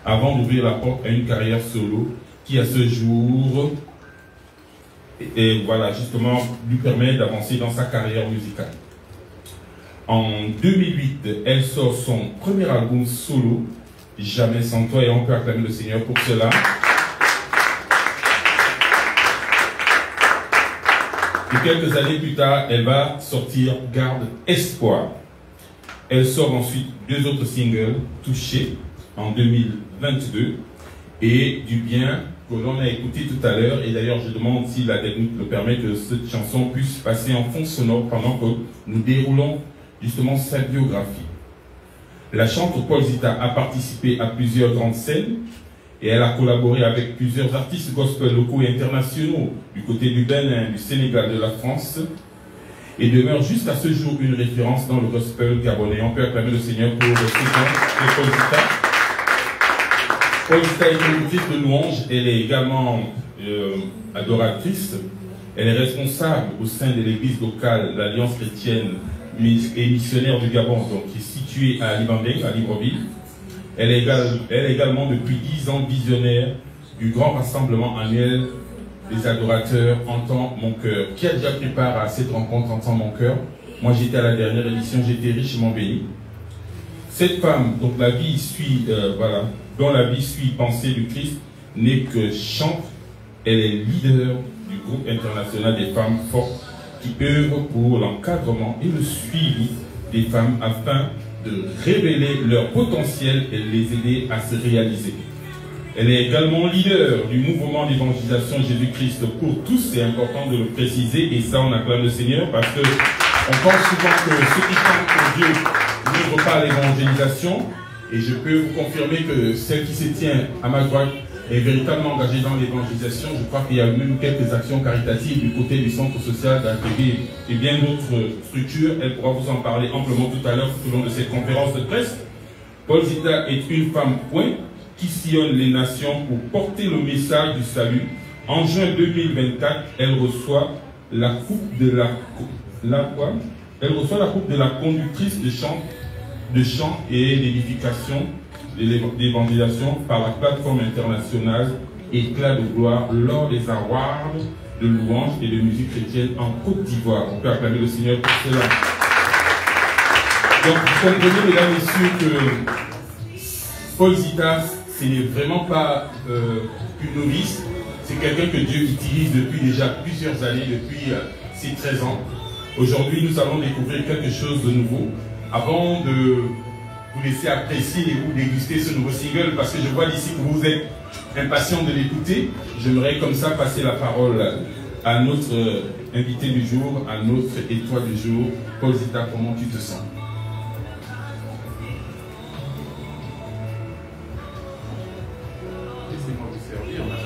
avant d'ouvrir la porte à une carrière solo qui, à ce jour, et voilà, justement, lui permet d'avancer dans sa carrière musicale. En 2008, elle sort son premier album solo, Jamais sans toi, et on peut acclamer le Seigneur pour cela. Et quelques années plus tard, elle va sortir Garde Espoir. Elle sort ensuite 2 autres singles, Touché, en 2022, et Du bien, que l'on a écouté tout à l'heure. Et d'ailleurs, je demande si la technique le permet que cette chanson puisse passer en fond sonore pendant que nous déroulons justement sa biographie. La chanteuse Paul Zita a participé à plusieurs grandes scènes et elle a collaboré avec plusieurs artistes gospel locaux et internationaux du côté du Bénin, du Sénégal, de la France, et demeure jusqu'à ce jour une référence dans le gospel gabonais. On peut acclamer le Seigneur pour le soutien de Paul Zita. Paul Zita est productrice de louanges, elle est également adoratrice. Elle est responsable au sein de l'église locale, l'Alliance chrétienne et missionnaire du Gabon, donc qui est située à Libandé, à Libreville. Elle est également depuis 10 ans visionnaire du grand rassemblement annuel des adorateurs Entends mon cœur. Qui a déjà pris part à cette rencontre Entends mon cœur? Moi j'étais à la dernière édition, j'étais richement béni. Cette femme, donc la vie suit, dont la vie suit pensée du Christ, n'est que chante. Elle est leader du groupe international des femmes fortes qui œuvrent pour l'encadrement et le suivi des femmes afin de révéler leur potentiel et les aider à se réaliser. Elle est également leader du mouvement d'évangélisation Jésus-Christ pour tous, c'est important de le préciser, et ça on acclame le Seigneur parce que on pense souvent que ceux qui chantent pour Dieu n'ouvrent pas l'évangélisation, et je peux vous confirmer que celle qui se tient à ma droite est véritablement engagée dans l'évangélisation. Je crois qu'il y a même quelques actions caritatives du côté du centre social d'ATV et bien d'autres structures. Elle pourra vous en parler amplement tout à l'heure tout au long de cette conférence de presse. Paul Zita est une femme qui sillonne les nations pour porter le message du salut. En juin 2024, elle reçoit la coupe de la conductrice de chant et d'édification d'évangélisation par la plateforme internationale Éclat de gloire lors des awards de louanges et de musique chrétienne en Côte d'Ivoire. On peut acclamer le Seigneur pour cela. Donc, vous comprenez, mesdames et messieurs, que Paul Zita, ce n'est vraiment pas une novice, c'est quelqu'un que Dieu utilise depuis déjà plusieurs années, depuis ses 13 ans. Aujourd'hui, nous allons découvrir quelque chose de nouveau. Avant de vous laisser apprécier et vous déguster ce nouveau single, parce que je vois d'ici que vous êtes impatient de l'écouter, j'aimerais comme ça passer la parole à notre invité du jour, à notre étoile du jour. Paul Zita, comment tu te sens? Laissez-moi vous servir, madame.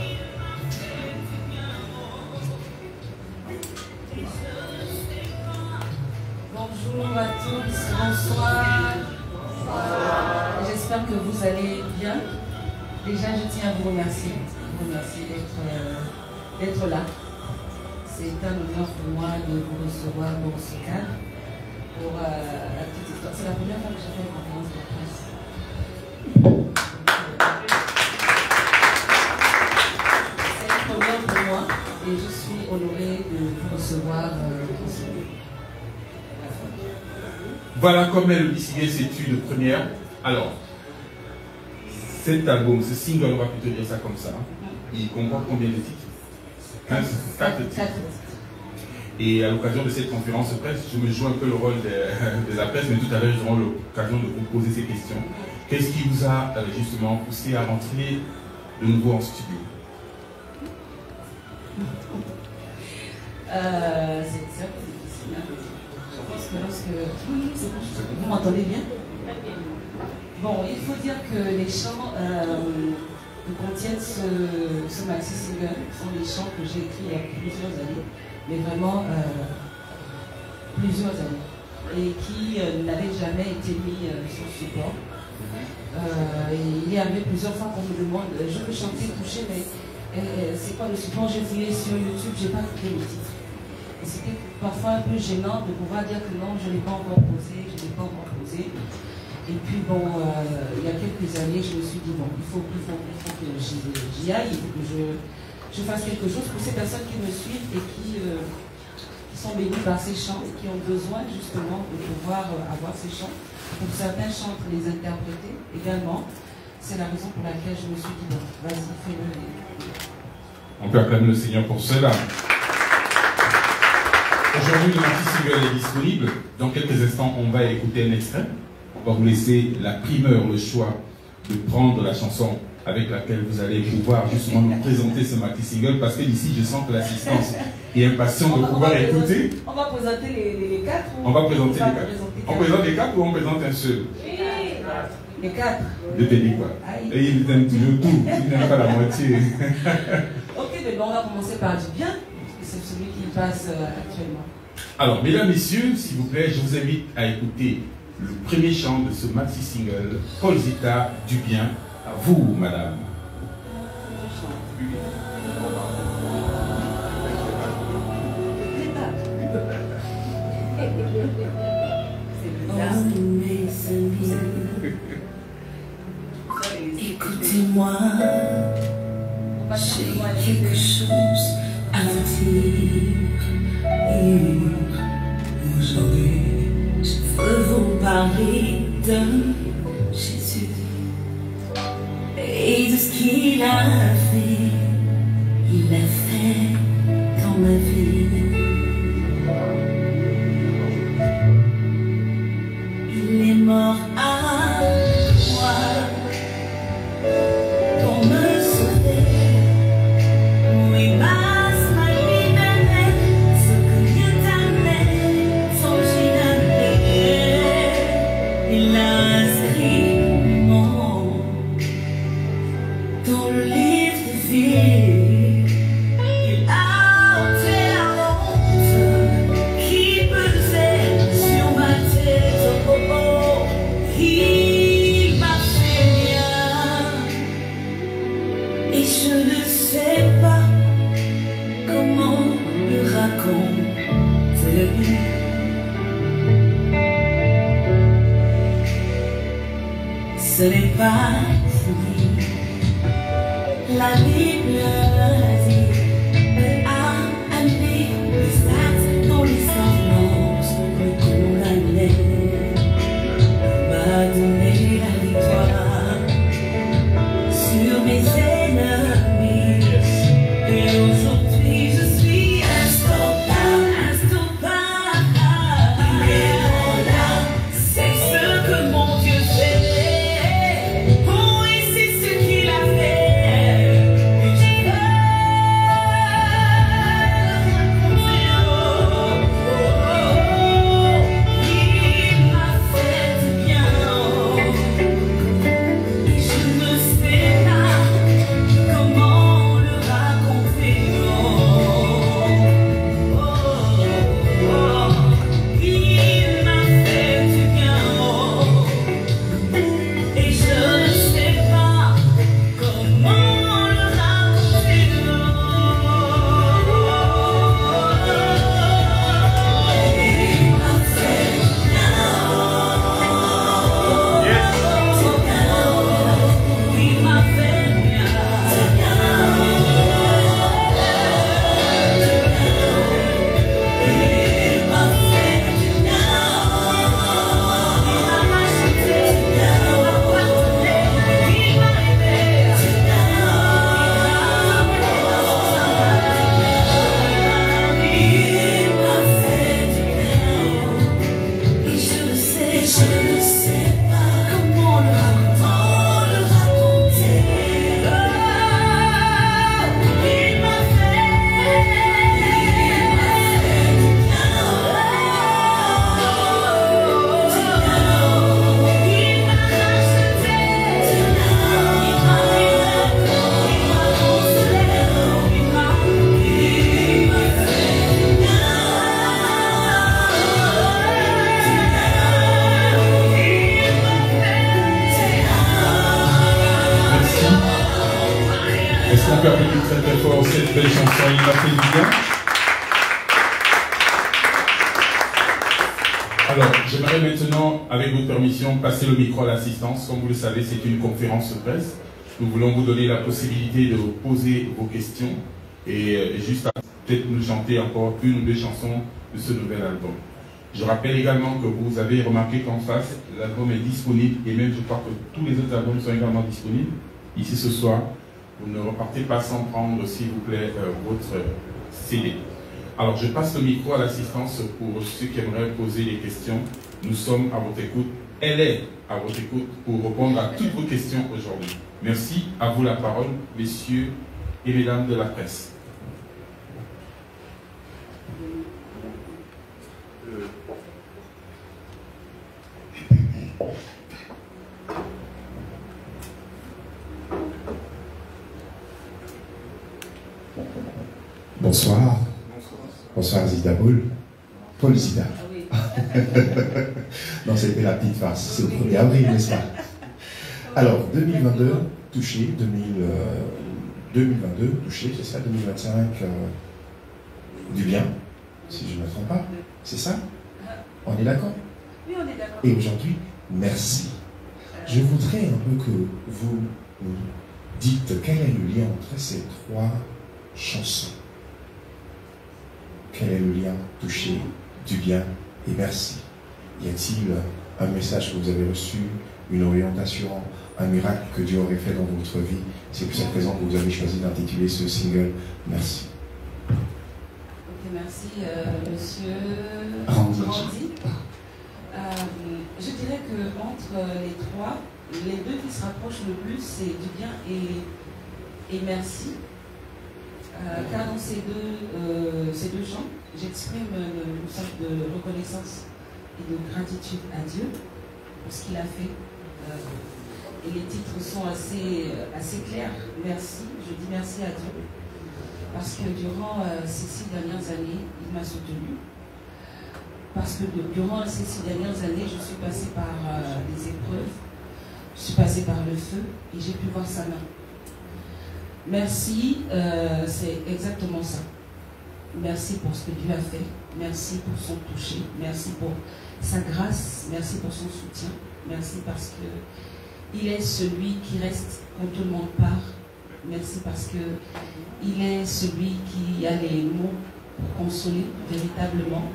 Bonjour à tous, bonsoir. J'espère que vous allez bien. Déjà, je tiens à vous remercier d'être là. C'est un honneur pour moi de vous recevoir dans ce cadre. Pour la petite histoire, c'est la première fois que je fais une conférence de presse. C'est un honneur pour moi et je suis honorée de vous recevoir ici. Voilà, comme elle le dit si bien, c'est une première. Alors, cet album, ce single, on va plutôt dire ça comme ça, il comprend combien de titres? 4 titres. Et à l'occasion de cette conférence de presse, je me joue un peu le rôle de la presse, mais tout à l'heure, j'aurai l'occasion de vous poser ces questions. Qu'est-ce qui vous a justement poussé à rentrer de nouveau en studio? C'est ça, difficile. Je pense que lorsque... Vous m'entendez bien? Bon, il faut dire que les chants qui contiennent ce maxi single sont des chants que j'ai écrits il y a plusieurs années, mais vraiment plusieurs années, et qui n'avaient jamais été mis sur support. Il y avait plusieurs fois qu'on me demande, je peux chanter, toucher, mais c'est quoi le support? J'ai fouillé sur YouTube, j'ai pas trouvé le titre. Et c'était parfois un peu gênant de pouvoir dire que non, je ne l'ai pas encore posé, je ne l'ai pas encore posé. Et puis bon, il y a quelques années, je me suis dit, bon, il faut que j'y aille, il faut que je fasse quelque chose pour ces personnes qui me suivent et qui sont bénies par ces chants et qui ont besoin justement de pouvoir avoir ces chants. Pour certains chantent les interpréter également. C'est la raison pour laquelle je me suis dit, bon, vas-y, fais-le. On peut acclamer le Seigneur pour cela. Aujourd'hui, le maxi-single est disponible. Dans quelques instants, on va écouter un extrait. On va vous laisser la primeur, le choix de prendre la chanson avec laquelle vous allez pouvoir justement nous présenter ce maxi-single, parce que d'ici, je sens que l'assistance est impatiente de pouvoir écouter. On va présenter les quatre. On va présenter les quatre. On présente les quatre ou on présente un seul? Les quatre. Je te dis quoi? Et il aime toujours tout, il n'aime pas la moitié. Ok, mais bon, on va commencer par du bien, parce que c'est celui qui passe actuellement. Alors, mesdames, messieurs, s'il vous plaît, je vous invite à écouter le premier chant de ce maxi-single, Paul Zita, du bien. À vous, madame. Écoutez-moi, j'ai quelque chose à vous dire. Aujourd'hui, je veux vous parler de Jésus et de ce qu'il a fait. Il a fait dans ma vie. Il est mort à moi pour me sauver. Oui, passe ma vie d'année, ce que Dieu t'amène, son gîte. Il a inscrit mon nom dans le livre de vie. Il a ôté la honte qui pesait sur ma tête. Oh, oh, oh. Il m'a fait bien et je ne sais pas comment le raconter. Ce n'est pas fini. La Bible dit, mais a amené les actes dont les sentences me condamnaient. M'a donné la victoire sur mes ennemis. Et aujourd'hui je suis instoppable, instoppable. Il est mon âme, c'est ce que mon Dieu fait. Oh, et c'est ce qu'il a fait. Et j'ai peur. Oh, oh, oh. Il m'a fait du bien. Et je ne sais pas comment le raconter. Oh, oh, oh. Il m'a fait du bien. Et je ne sais pas comment le raconter. Il m'a fait du bien. Il m'a fait du bien. Il m'a fait du bien. Il m'a racheté. Il m'a pardonné. Il m'a aimé. Il m'a fait du bien. Et je ne sais pas comment le raconter. Il m'a fait du bien. Il m'a racheté. Il m'a aimé. Il m'a consolé. Il m'a fait du bien. Merci. Est-ce qu'on peut appeler très très fort cette belle chanson? Il m'a fait du bien. Alors, j'aimerais maintenant, avec votre permission, passer le micro à l'assistance. Comme vous le savez, c'est une conférence de presse. Nous voulons vous donner la possibilité de poser vos questions et juste peut-être nous chanter encore une ou deux chansons de ce nouvel album. Je rappelle également que vous avez remarqué qu'en face, l'album est disponible et même je crois que tous les autres albums sont également disponibles. Ici ce soir, vous ne repartez pas sans prendre, s'il vous plaît, votre CD. Alors, je passe le micro à l'assistance pour ceux qui aimeraient poser des questions. Nous sommes à votre écoute. Elle est à votre écoute pour répondre à toutes vos questions aujourd'hui. Merci. À vous la parole, messieurs et mesdames de la presse. Bonsoir. Bonsoir Zida Boul. Paul Zida. Non, c'était la petite farce. C'est le 1er avril, n'est-ce pas? Alors, 2022, touché. 2022, touché, c'est ça. 2025, du bien, si je ne me trompe pas. C'est ça? On est d'accord? Oui, on est d'accord. Et aujourd'hui, merci. Je voudrais un peu que vous nous dites quel est le lien entre ces trois chansons. Quel est le lien touché, du bien et merci? Y a-t-il un message que vous avez reçu, une orientation, un miracle que Dieu aurait fait dans votre vie? C'est pour cette raison que vous avez choisi d'intituler ce single Merci. Ok, merci monsieur Randy. Je dirais que entre les trois, les deux qui se rapprochent le plus, c'est du bien et merci. Car dans ces deux chants, j'exprime une sorte de reconnaissance et de gratitude à Dieu pour ce qu'il a fait. Et les titres sont assez clairs. Merci, je dis merci à Dieu. Parce que durant ces 6 dernières années, il m'a soutenu. Parce que durant ces 6 dernières années, je suis passée par des épreuves, je suis passée par le feu et j'ai pu voir sa main. Merci, c'est exactement ça. Merci pour ce que Dieu a fait. Merci pour son toucher. Merci pour sa grâce. Merci pour son soutien. Merci parce qu'il est celui qui reste quand tout le monde part. Merci parce qu'il est celui qui a les mots pour consoler véritablement.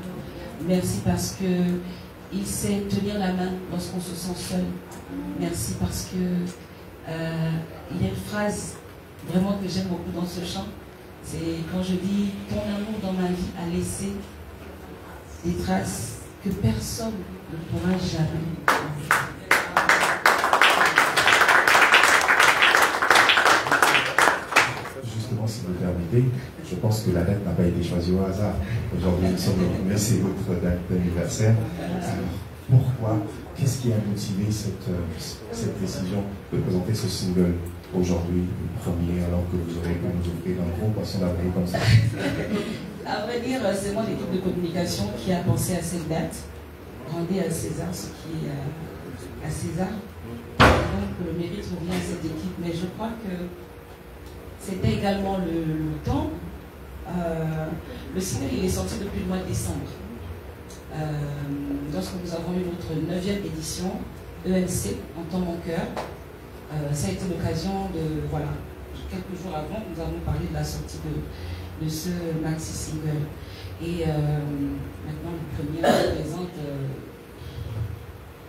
Merci parce qu'il sait tenir la main lorsqu'on se sent seul. Merci parce que il y a une phrase vraiment que j'aime beaucoup dans ce chant, c'est quand je dis « Ton amour dans ma vie a laissé des traces que personne ne pourra jamais. » Justement, si vous le permettez, je pense que la date n'a pas été choisie au hasard. Aujourd'hui, nous sommes mais c'est votre date d'anniversaire. Alors, pourquoi? Qu'est-ce qui a motivé cette décision de présenter ce single aujourd'hui, le premier, alors que vous aurez pu nous offrir un gros poisson d'avril comme ça? À vrai dire, c'est moi l'équipe de communication qui a pensé à cette date. Rendez à César ce qui est à César. Donc le mérite revient à cette équipe. Mais je crois que c'était également le temps. Le single il est sorti depuis le mois de décembre. Lorsque nous avons eu notre 9e édition, EMC, Entends mon cœur. Ça a été l'occasion de, voilà, quelques jours avant, nous avons parlé de la sortie de ce maxi single. Et maintenant, le premier représente,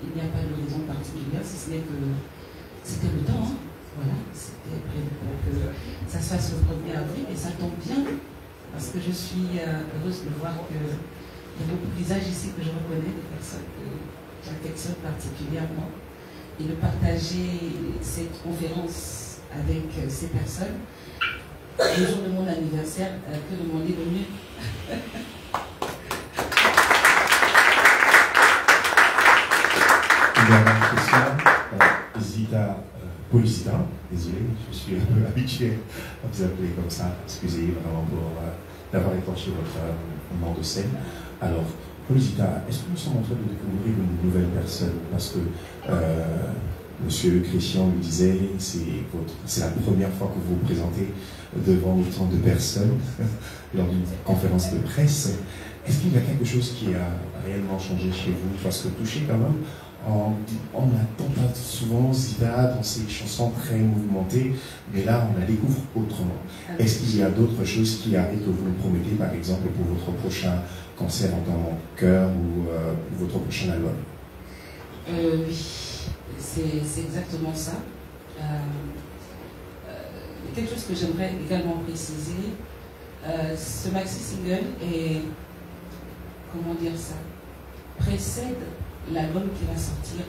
il n'y a pas de raison particulière, si ce n'est que c'était le temps. Hein. Voilà, c'était prévu pour que ça se fasse le 1er avril et ça tombe bien parce que je suis heureuse de voir qu'il y a beaucoup de visages ici que je reconnais, des personnes que j'affectionne particulièrement. Et de partager cette conférence avec ces personnes le jour de mon anniversaire, que demander de mieux. Une dernière question. Zida, Paul Zida, désolé, je suis un peu habitué à vous appeler comme ça. Excusez vraiment pour d'avoir étanché votre moment de scène. Alors, Paul Zida, est-ce que nous sommes en train de découvrir une nouvelle personne? Parce que Monsieur Christian le disait, c'est la première fois que vous vous présentez devant autant de personnes lors d'une conférence de presse. Est-ce qu'il y a quelque chose qui a réellement changé chez vous? Parce que touché quand même, on n'attend pas souvent Zita dans ses chansons très mouvementées, mais là on la découvre autrement. Est-ce qu'il y a d'autres choses qui arrivent que vous nous promettez, par exemple pour votre prochain concert en tant que chœur ou votre prochain album? Oui, c'est exactement ça. Quelque chose que j'aimerais également préciser, ce maxi single est, comment dire ça, précède l'album qui va sortir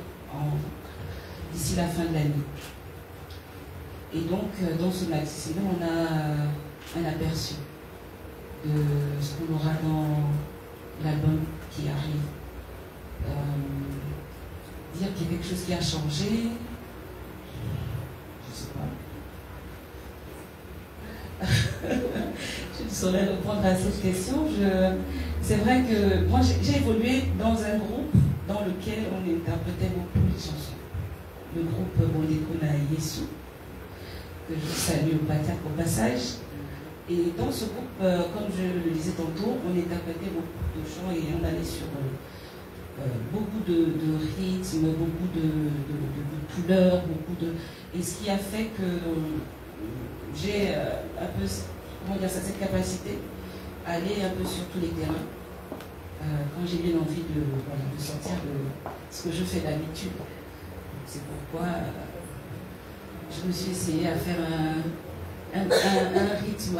d'ici la fin de l'année. Et donc, dans ce maxi single, on a un aperçu de ce qu'on aura dans l'album qui arrive. Dire qu'il y a quelque chose qui a changé, je ne sais pas. Je ne saurais répondre à cette question. C'est vrai que moi j'ai évolué dans un groupe dans lequel on interprétait beaucoup les chansons. Le groupe Bondekuna Yesu, que je salue au passage. Et dans ce groupe, comme je le disais tantôt, on interprétait beaucoup de chants et on allait sur beaucoup de rythmes, beaucoup de couleurs, et ce qui a fait que j'ai un peu, comment dire ça, cette capacité à aller un peu sur tous les terrains quand j'ai bien envie de sortir de ce que je fais d'habitude. C'est pourquoi je me suis essayé à faire un rythme.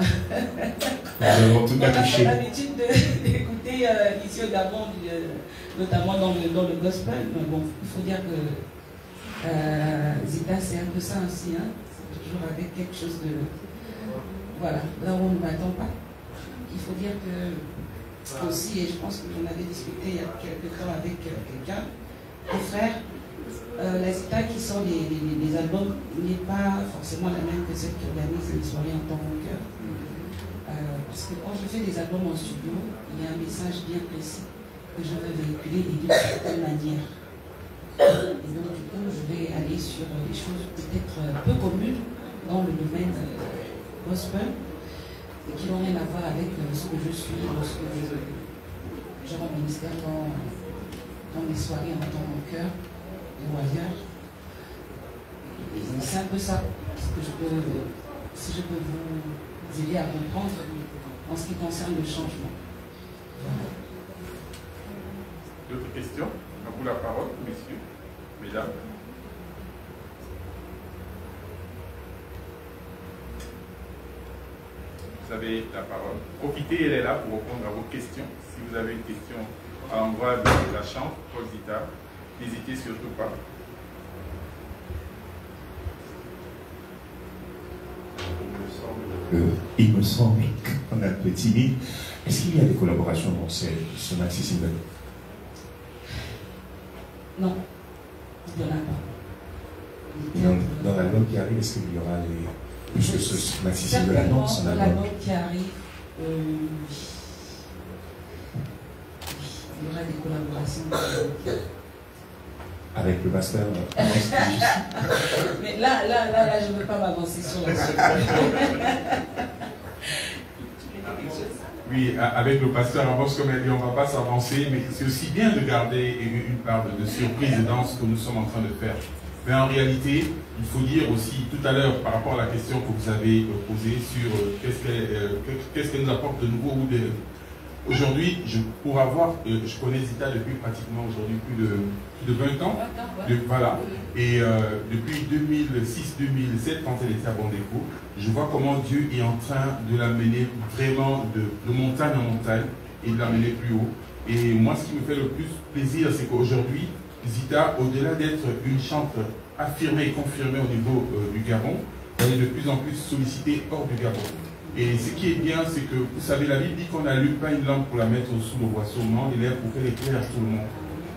On a l'habitude d'écouter ici au Gabon, notamment dans le gospel. Mais bon, il faut dire que Zita, c'est un peu ça aussi. Hein. C'est toujours avec quelque chose de... Voilà, là où on ne m'attend pas. Il faut dire que aussi, et je pense que j'en avais discuté il y a quelques temps avec quelqu'un, des frères, la Zita qui sort les albums n'est pas forcément la même que celle qui organise les soirées en tant que chœur. Parce que quand je fais des albums en studio, il y a un message bien précis que je veux véhiculer et d'une certaine manière. Et donc du coup, je vais aller sur des choses peut-être peu communes dans le domaine gospel et qui n'ont rien à voir avec ce que je suis, ce que je rends ministère dans mes soirées en tant que chœur ou ailleurs. C'est un peu ça que si je peux vous aider à comprendre en ce qui concerne le changement. Voilà. D'autres questions? À vous la parole, messieurs, mesdames. Vous avez la parole. Profitez, elle est là pour répondre à vos questions. Si vous avez une question à l'endroit de la chambre, Paul Zita, n'hésitez surtout pas. Il me semble qu'on est un peu timide. Est-ce qu'il y a des collaborations dans ce maxi single? Non, il n'y en a pas. Dans l'album qui arrive, est-ce qu'il y aura les... Puisque ce maxi single annonce un album. L'album qui arrive, il y aura des collaborations. Avec le pasteur. Mais là, je ne veux pas m'avancer sur la suite. Oui, avec le pasteur avance comme elle dit, on ne va pas s'avancer, mais c'est aussi bien de garder une part de surprise dans ce que nous sommes en train de faire. Mais en réalité, il faut dire aussi tout à l'heure, par rapport à la question que vous avez posée sur qu'est-ce qu'elle nous apporte de nouveau ou de... Aujourd'hui, je connais Zita depuis pratiquement aujourd'hui plus de 20 ans. Voilà. Et depuis 2006-2007, quand elle était à Bondeko, je vois comment Dieu est en train de l'amener vraiment de montagne en montagne et de l'amener plus haut. Et moi, ce qui me fait le plus plaisir, c'est qu'aujourd'hui, Zita, au-delà d'être une chanteuse affirmée et confirmée au niveau du Gabon, elle est de plus en plus sollicitée hors du Gabon. Et ce qui est bien, c'est que, vous savez, la Bible dit qu'on n'allume pas une lampe pour la mettre sous le boisseau, non, il est pour qu'elle éclaire tout le monde.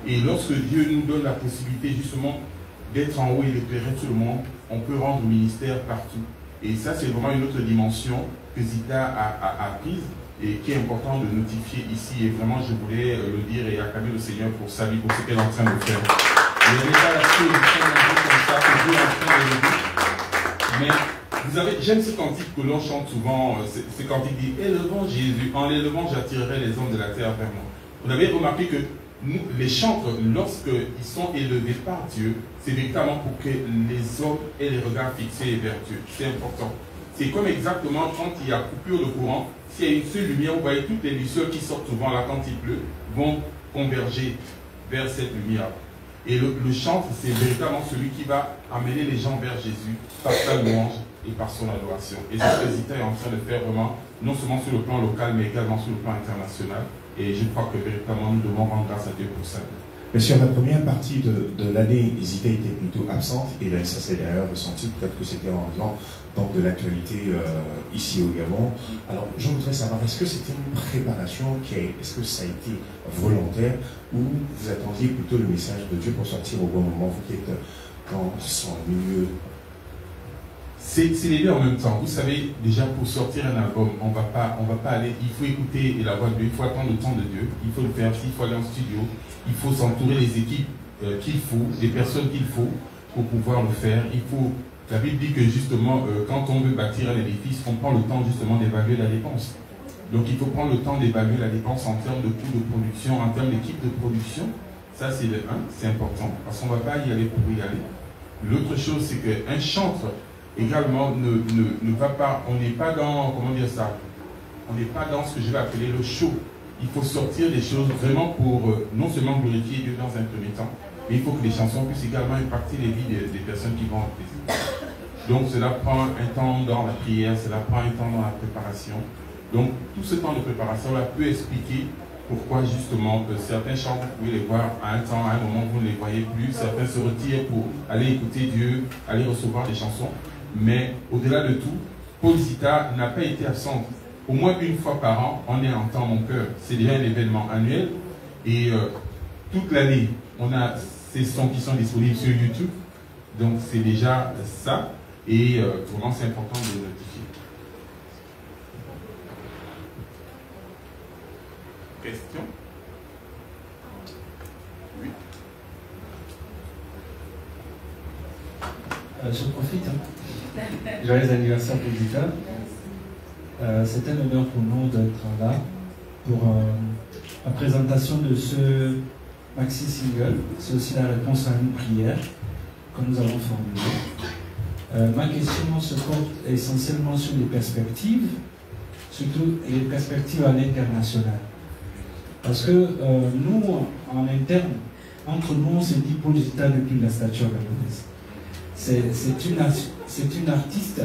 Et lorsque Dieu nous donne la possibilité justement d'être en haut et d'éclairer tout le monde, on peut rendre le ministère partout. Et ça, c'est vraiment une autre dimension que Zita a prise et qui est important de notifier ici. Et vraiment, je voulais le dire et acclamer le Seigneur pour sa vie, pour ce qu'elle est en train de faire. Il n'y avait pas la solution comme ça que Dieu est en train de le dire. Mais Vous savez, j'aime ce cantique que l'on chante souvent, ce cantique dit « Élevons Jésus, en l'élevant j'attirerai les hommes de la terre vers moi ». Vous avez remarqué que nous, les chantres, lorsqu'ils sont élevés par Dieu, c'est véritablement pour que les hommes aient les regards fixés vers Dieu. C'est important. C'est comme exactement quand il y a coupure de courant, s'il y a une seule lumière, vous voyez toutes les lucioles qui sortent souvent là quand il pleut, vont converger vers cette lumière. Et le chantre, c'est véritablement celui qui va amener les gens vers Jésus par sa louange et par son adoration. Et c'est ce que Zita est en train de faire vraiment, non seulement sur le plan local, mais également sur le plan international. Et je crois que véritablement, nous devons rendre grâce à Dieu pour ça. Mais sur la première partie de l'année, Zita était plutôt absente, et là, ça s'est d'ailleurs ressenti, peut-être que c'était en raison de l'actualité ici au Gabon. Alors, je voudrais savoir, est-ce que c'était une préparation, est-ce que ça a été volontaire, ou vous attendiez plutôt le message de Dieu pour sortir au bon moment, vous qui êtes dans son milieu? C'est les deux en même temps. Vous savez, déjà pour sortir un album, on va pas aller, il faut écouter la voix de Dieu, il faut attendre le temps de Dieu, il faut le faire, s'il faut aller en studio, il faut s'entourer des équipes qu'il faut, des personnes qu'il faut pour pouvoir le faire. La Bible dit que justement, quand on veut bâtir un édifice, on prend le temps justement d'évaluer la dépense. Donc il faut prendre le temps d'évaluer la dépense en termes de coût de production, en termes d'équipe de production. Ça c'est le 1, c'est important, parce qu'on ne va pas y aller pour y aller. L'autre chose, c'est qu'un chantre également ne va pas, on n'est pas dans, comment dire ça, on n'est pas dans ce que je vais appeler le show. Il faut sortir des choses vraiment pour non seulement glorifier Dieu dans un premier temps, mais il faut que les chansons puissent également impacter les vies des personnes qui vont écouter. Donc cela prend un temps dans la prière, cela prend un temps dans la préparation. Donc tout ce temps de préparation là peut expliquer pourquoi justement certains chants, vous pouvez les voir à un temps, à un moment vous ne les voyez plus, certains se retirent pour aller écouter Dieu, aller recevoir des chansons. Mais au-delà de tout, Paul Zita n'a pas été absent. Au moins une fois par an, on est en temps mon cœur. C'est déjà un événement annuel. Et toute l'année, on a ces sons qui sont disponibles sur YouTube. Donc c'est déjà ça. Et vraiment c'est important de le notifier. Question? Oui. Je profite. Joyeux anniversaire pour Zita. C'est un honneur pour nous d'être là pour la présentation de ce maxi single. C'est aussi la réponse à une prière que nous avons formulée. Ma question se porte essentiellement sur les perspectives, surtout les perspectives à l'international. Parce que nous, en interne, entre nous, on se dit Paul Zita depuis la stature gabonaise. C'est une artiste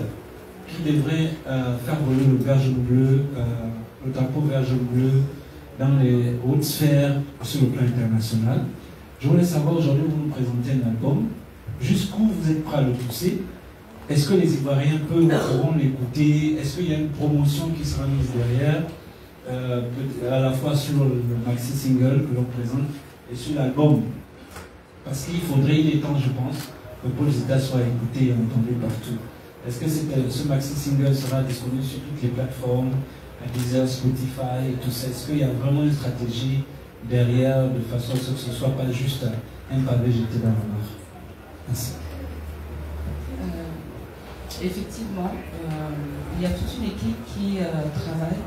qui devrait faire voler le verge bleu, le drapeau verge bleu dans les hautes sphères sur le plan international. Je voulais savoir aujourd'hui, vous nous présentez un album, jusqu'où vous êtes prêt à le pousser? Est-ce que les Ivoiriens pourront l'écouter? Est-ce qu'il y a une promotion qui sera mise derrière, à la fois sur le maxi single que l'on présente et sur l'album? Parce qu'il est temps, je pense, que Paul Zita soit écouté et entendu partout. Est-ce que ce maxi single sera disponible sur toutes les plateformes, Deezer, Spotify et tout ça? Est-ce qu'il y a vraiment une stratégie derrière, de façon à ce que ce ne soit pas juste un pavé jeté dans la mer? Merci. Effectivement, il y a toute une équipe qui travaille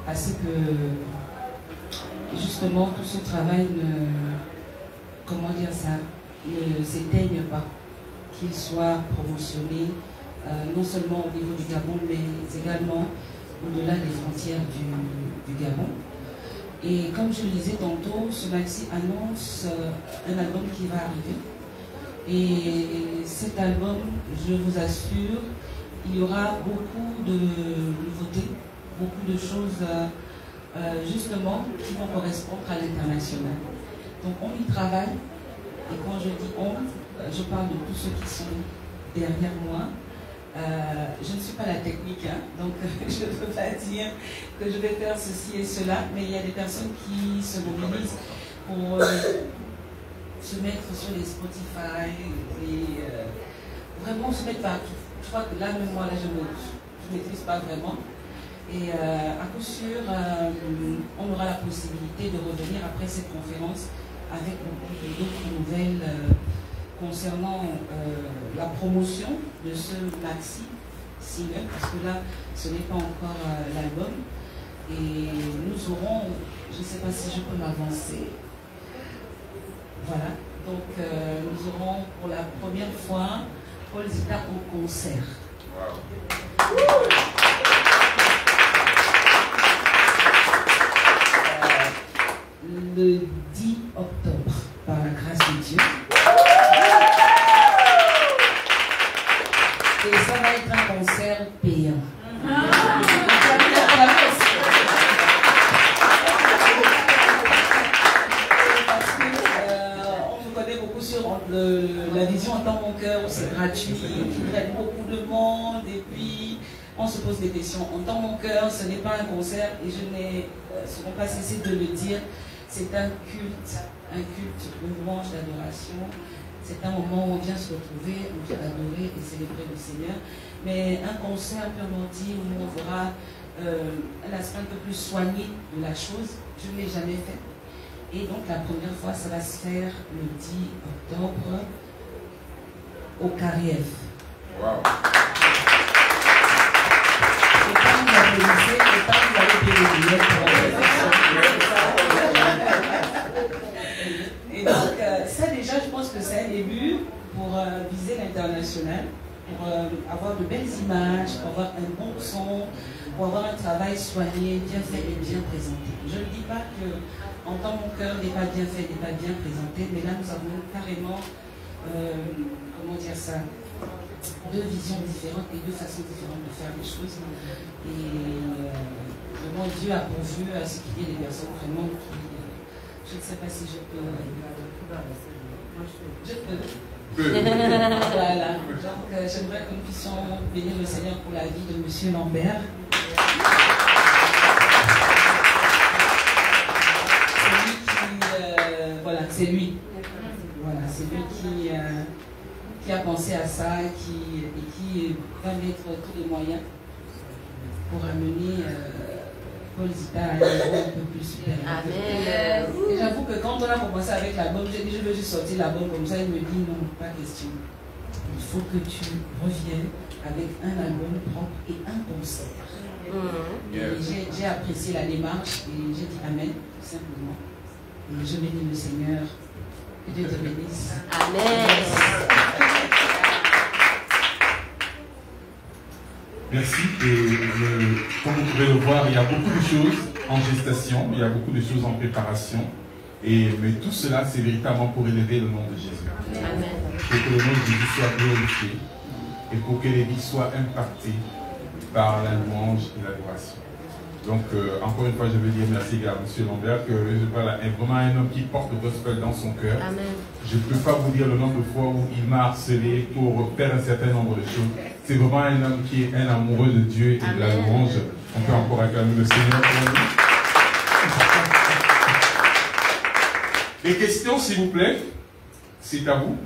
à ce que justement tout ce travail ne s'éteigne pas, qu'il soit promotionné non seulement au niveau du Gabon, mais également au-delà des frontières du Gabon. Et comme je le disais tantôt, ce maxi annonce un album qui va arriver. Et cet album, je vous assure, il y aura beaucoup de nouveautés, beaucoup de choses justement qui vont correspondre à l'international. Donc on y travaille, et quand je dis on, je parle de tous ceux qui sont derrière moi. Je ne suis pas la technique, hein, donc je ne peux pas dire que je vais faire ceci et cela, mais il y a des personnes qui se mobilisent pour se mettre sur les Spotify, vraiment se mettre partout. Je crois que là, même moi, je ne maîtrise pas vraiment. Et à coup sûr, on aura la possibilité de revenir après cette conférence avec d'autres nouvelles concernant la promotion de ce maxi single, parce que là, ce n'est pas encore l'album. Et nous aurons, je ne sais pas si je peux m'avancer. Voilà, donc nous aurons pour la première fois Paul Zita en concert. Le 10 octobre, par la grâce de Dieu. Et ça va être un concert payant. Parce que on me connaît beaucoup sur la vision Entends mon cœur, où c'est gratuit, qui traite beaucoup de monde, et puis on se pose des questions. Entends mon cœur, ce n'est pas un concert, et je n'ai souvent pas cessé de le dire. C'est un culte, une louange d'adoration. C'est un moment où on vient se retrouver, on vient adorer et célébrer le Seigneur. Mais un concert purement dit où on verra un aspect un peu plus soigné de la chose, je ne l'ai jamais fait. Et donc la première fois, ça va se faire le 10 octobre au Carré F. Wow. Et quand vous avez laissé, et quand vous avez payé les billets pour et donc, ça déjà, je pense que c'est un début pour viser l'international, pour avoir de belles images, pour avoir un bon son, pour avoir un travail soigné, bien fait et bien présenté. Je ne dis pas que Entends mon cœur n'est pas bien fait, n'est pas bien présenté, mais là nous avons carrément, comment dire ça, deux visions différentes et deux façons différentes de faire les choses. Et vraiment Dieu a pourvu à ce qu'il y ait des personnes vraiment qui... Je ne sais pas si je peux... Je peux. Voilà. Donc j'aimerais que nous puissions bénir le Seigneur pour la vie de M. Lambert. C'est lui. Voilà, c'est lui qui a pensé à ça et qui va mettre tous les moyens pour amener Paul Zita à un niveau un peu plus supérieur. Amen. Et j'avoue que quand on a commencé avec l'album, j'ai dit je veux juste sortir l'album comme ça. Il me dit non, pas question. Il faut que tu reviennes avec un album propre et un concert. J'ai apprécié la démarche et j'ai dit amen, tout simplement. Et je bénis le Seigneur. Que Dieu te bénisse. Amen. Merci. Et comme vous pouvez le voir, il y a beaucoup de choses en gestation, il y a beaucoup de choses en préparation. Mais tout cela, c'est véritablement pour élever le nom de Jésus. Amen. Pour que le nom de Jésus soit glorifié et pour que les vies soient impactées par la louange et l'adoration. Donc, encore une fois, je veux dire merci à M. Lambert, que voilà, est vraiment un homme qui porte le gospel dans son cœur. Amen. Je ne peux pas vous dire le nombre de fois où il m'a harcelé pour faire un certain nombre de choses. C'est vraiment un homme qui est un amoureux de Dieu et de la louange. On peut encore acclamer le Seigneur pour lui. Les questions, s'il vous plaît, c'est à vous.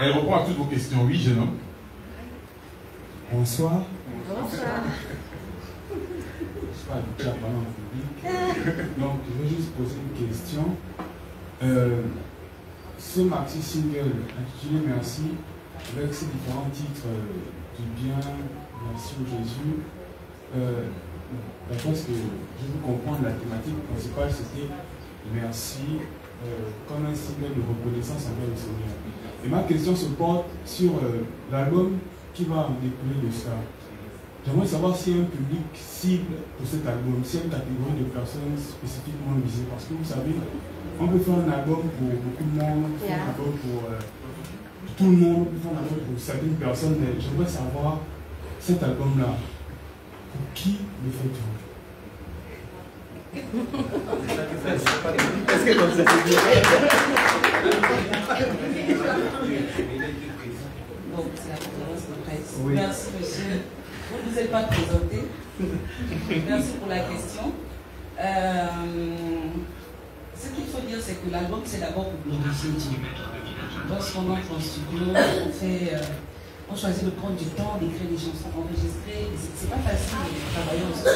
Elle répond à toutes vos questions. Oui, jeune homme. Bonsoir. Bonsoir. Je suis pas habitué à parler en public. Donc, je vais juste poser une question. Ce maxi single intitulé Merci, avec ces différents titres du bien, merci au Jésus, d'après ce que je veux comprendre, la thématique principale c'était merci comme un signe de reconnaissance envers le Seigneur. Et ma question se porte sur l'album qui va en découler de ça. J'aimerais savoir s'il y a un public cible pour cet album, s'il y a une catégorie de personnes spécifiquement visées. Parce que vous savez, on peut faire un album pour beaucoup de monde, on peut faire un album pour tout le monde, on peut faire un album pour certaines personnes. Mais j'aimerais savoir, cet album-là, pour qui le faites-vous? Est-ce que comme ça c'est bien? Bon, c'est la conférence de presse. Oui. Merci, monsieur. Vous ne vous êtes pas présenté. Merci pour la question. Ce qu'il faut dire, c'est que l'album, c'est d'abord pour glorifier Dieu. Lorsqu'on entre en studio, on choisit de prendre du temps d'écrire des chansons enregistrées. C'est pas facile de travailler en studio.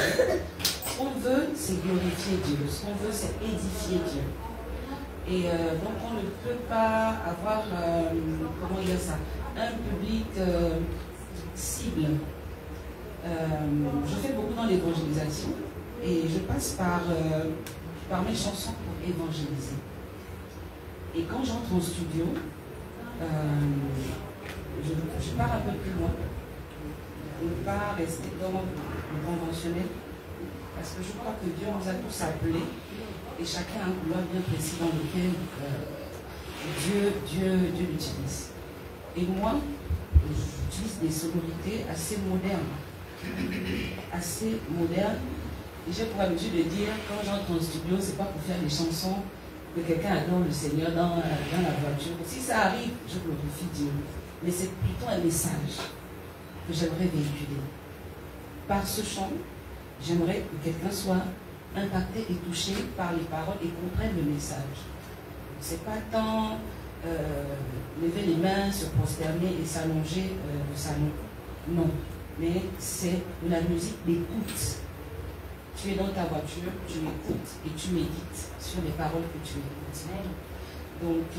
Ce qu'on veut, c'est glorifier Dieu. Ce qu'on veut, c'est édifier Dieu. Et donc, on ne peut pas avoir, comment dire ça, un public cible. Je fais beaucoup dans l'évangélisation et je passe par mes chansons pour évangéliser. Et quand j'entre au studio, je pars un peu plus loin. Je ne veux pas rester dans le conventionnel parce que je crois que Dieu nous a tous appelés et chacun a un couloir bien précis dans lequel Dieu l'utilise. Et moi, j'utilise des sonorités assez modernes. Et j'ai pour habitude de dire, quand j'entre au studio, c'est pas pour faire des chansons que quelqu'un adore le Seigneur dans la voiture. Si ça arrive, je glorifie Dieu. Mais c'est plutôt un message que j'aimerais véhiculer. Par ce chant, j'aimerais que quelqu'un soit impacté et touché par les paroles et comprenne le message. C'est pas tant lever les mains, se prosterner et s'allonger au salon. Non. Mais c'est de la musique d'écoute. Tu es dans ta voiture, tu écoutes et tu médites sur les paroles que tu écoutes. Donc,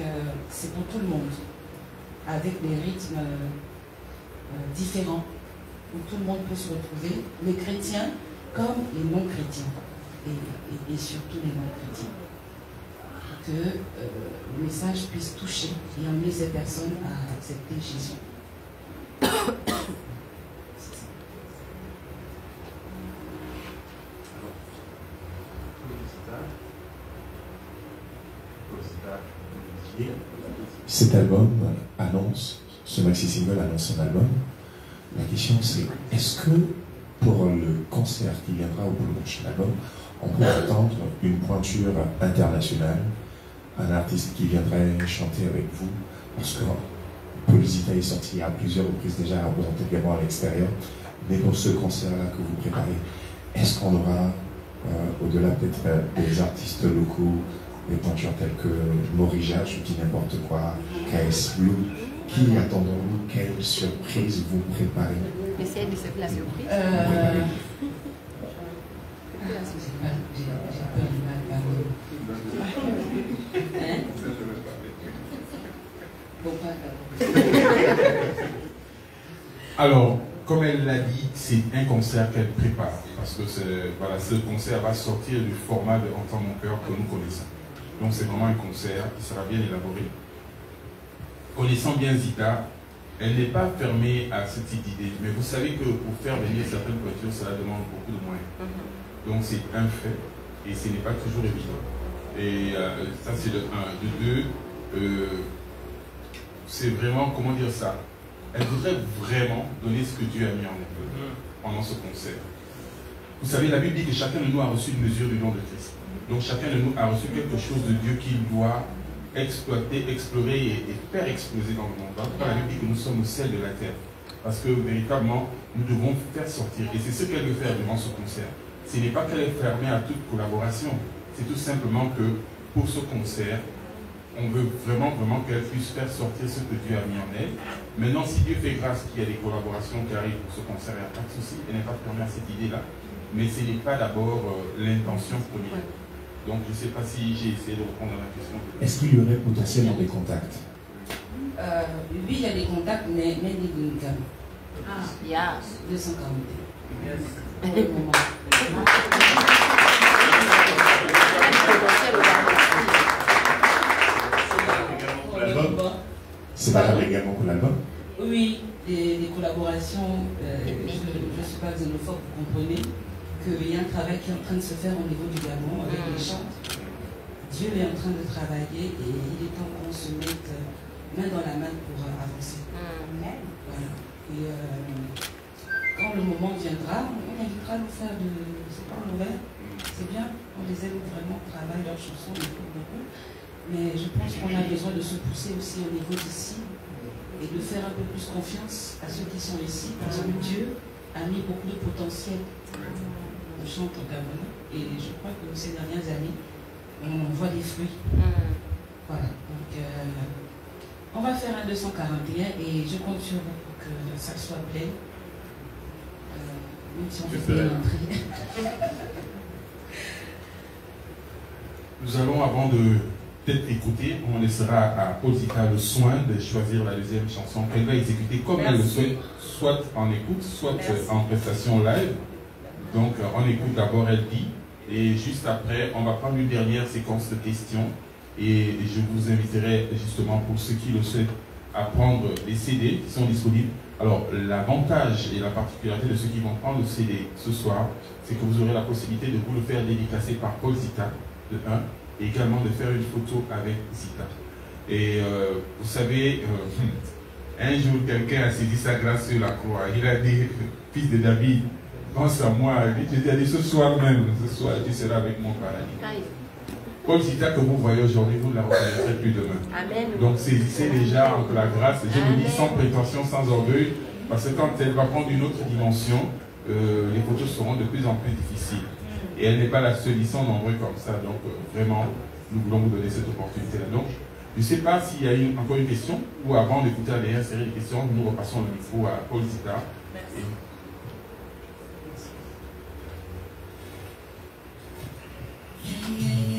c'est pour tout le monde, avec des rythmes différents, où tout le monde peut se retrouver, les chrétiens comme les non-chrétiens, et surtout les non-chrétiens. Que le message puisse toucher et emmener ces personnes à accepter Jésus. Cet album annonce, ce maxi-single annonce un album. La question c'est, est-ce que pour le concert qui viendra ou pour le prochain album, on peut attendre une pointure internationale, un artiste qui viendrait chanter avec vous? Parce que Polyzita est sorti à plusieurs reprises déjà, à représenter également à l'extérieur. Mais pour ce concert-là que vous préparez, est-ce qu'on aura, au-delà peut-être des artistes locaux, des pointures telles que Morija, je dis n'importe quoi, KS Blue, qui attendons-nous? Quelle surprise vous préparez? Essayez de se faire la surprise. Alors, comme elle l'a dit, c'est un concert qu'elle prépare. Parce que voilà, ce concert va sortir du format de Entends mon cœur que nous connaissons. Donc c'est vraiment un concert qui sera bien élaboré. Connaissant bien Zita, elle n'est pas fermée à ce type d'idée. Mais vous savez que pour faire venir certaines voitures, cela demande beaucoup de moyens. Donc c'est un fait et ce n'est pas toujours évident. Et ça c'est de 1. De 2, c'est vraiment, comment dire ça, elle voudrait vraiment donner ce que Dieu a mis en elle pendant ce concert. Vous savez, la Bible dit que chacun de nous a reçu une mesure du nom de Christ. Donc chacun de nous a reçu quelque chose de Dieu qu'il doit exploiter, explorer et faire exploser dans le monde. En tout cas, la Bible dit que nous sommes au sel de la terre. Parce que véritablement, nous devons faire sortir. Et c'est ce qu'elle veut faire durant ce concert. Ce n'est pas qu'elle est fermée à toute collaboration. C'est tout simplement que pour ce concert, on veut vraiment qu'elle puisse faire sortir ce que Dieu a mis en elle. Maintenant, si Dieu fait grâce qu'il y a des collaborations qui arrivent pour ce concert, il n'y a pas de souci. Elle n'est pas fermée à cette idée-là. Mais ce n'est pas d'abord l'intention première. Donc, je ne sais pas si j'ai essayé de répondre à la question. Est-ce qu'il y aurait potentiellement des contacts? Oui, il y a des contacts, mais des gamme. Ah, yeah. 240. Pour le moment. C'est valable également pour l'album? Oui, des collaborations. Je ne suis pas xénophobe, vous comprenez qu'il y a un travail qui est en train de se faire au niveau du Gabon avec les chants. Dieu est en train de travailler et il est temps qu'on se mette main dans la main pour avancer. Voilà. Et quand le moment viendra, on invitera à nous faire de... C'est pas mauvais, c'est bien. On les aime vraiment, travaillent leurs chansons, on écoute beaucoup. Mais je pense qu'on a besoin de se pousser aussi au niveau d'ici et de faire un peu plus confiance à ceux qui sont ici parce que Dieu a mis beaucoup de potentiel. On chante au Gabon et je crois que ces dernières années, on voit des fruits. Voilà, donc on va faire un 241 et je compte sur vous pour que ça soit plein. Même si on fait l'entrée. Nous allons, avant de peut-être écouter. On laissera à Paul Zita le soin de choisir la deuxième chanson qu'elle va exécuter comme elle le souhaite, soit en écoute, soit en prestation live. Donc on écoute d'abord Elle dit, et juste après on va prendre une dernière séquence de questions et je vous inviterai justement pour ceux qui le souhaitent à prendre les CD qui sont disponibles. Alors l'avantage et la particularité de ceux qui vont prendre le CD ce soir, c'est que vous aurez la possibilité de vous le faire dédicacer par Paul Zita de 1 et également de faire une photo avec Zita. Et vous savez, un jour quelqu'un a saisi sa grâce sur la croix. Il a dit, fils de David, pense à moi. Il a dit ce soir même, ce soir tu seras avec mon paradis. Paul Zita que vous voyez aujourd'hui, vous ne la reconnaîtrez plus demain. Amen. Donc saisissez déjà entre la grâce, je le dis sans prétention, sans orgueil, parce que quand elle va prendre une autre dimension, les photos seront de plus en plus difficiles. Et elle n'est pas la seule, ils sont nombreux comme ça, donc vraiment, nous voulons vous donner cette opportunité-là. Donc, je ne sais pas s'il y a encore une question, ou avant d'écouter la dernière série de questions, nous repassons le micro à Paul Zita. Yeah.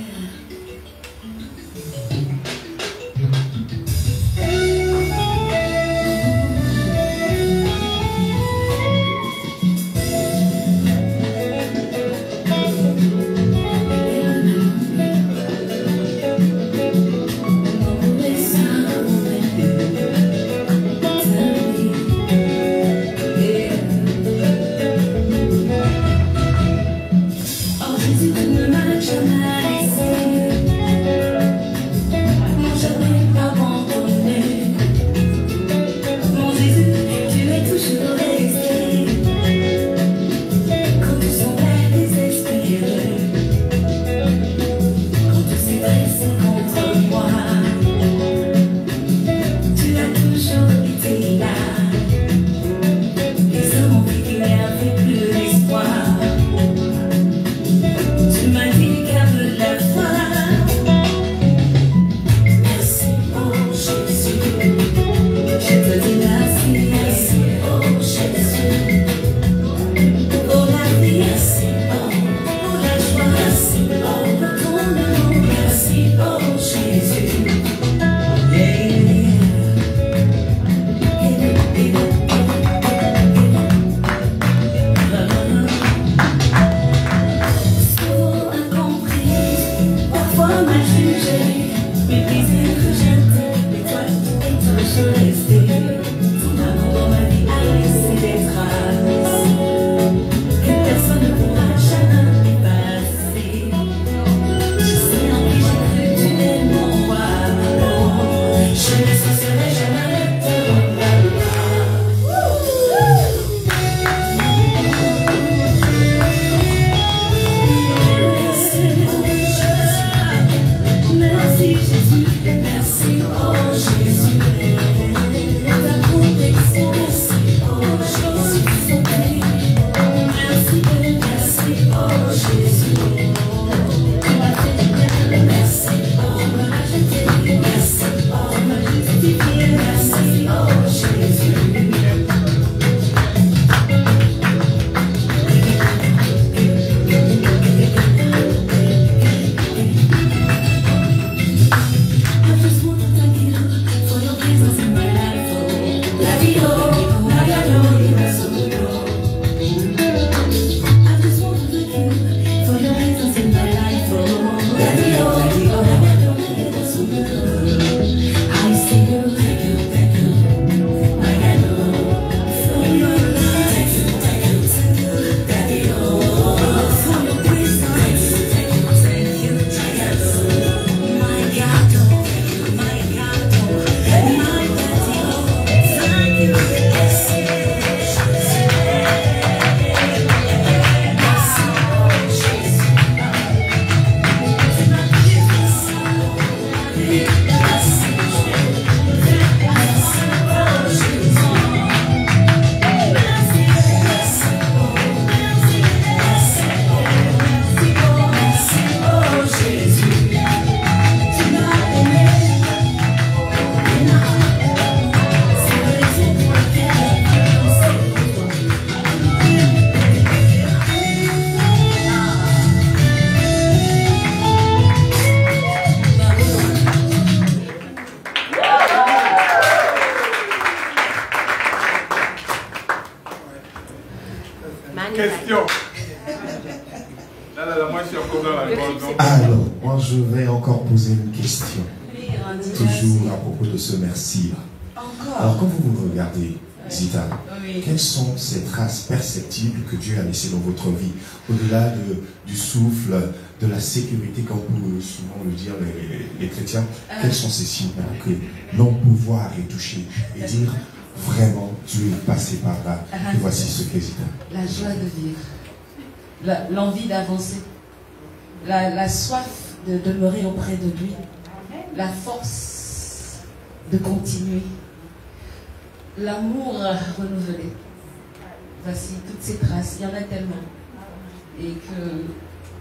Question. Là, moi je suis encore dans la réponse. Donc... Alors, moi je vais encore poser une question. Toujours à propos de ce merci-là. Encore. Alors, quand vous vous regardez, Zita, Oui. quelles sont ces traces perceptibles que Dieu a laissées dans votre vie, au-delà du souffle, de la sécurité, comme vous souvent le dire les chrétiens, quels sont ces signes que l'on peut voir et toucher et dire vraiment Dieu est passé par là et voici ce qu'est Zita. La joie de vivre, l'envie d'avancer, la soif de demeurer auprès de lui, la force de continuer, l'amour renouvelé. Voici toutes ces traces, il y en a tellement. Et que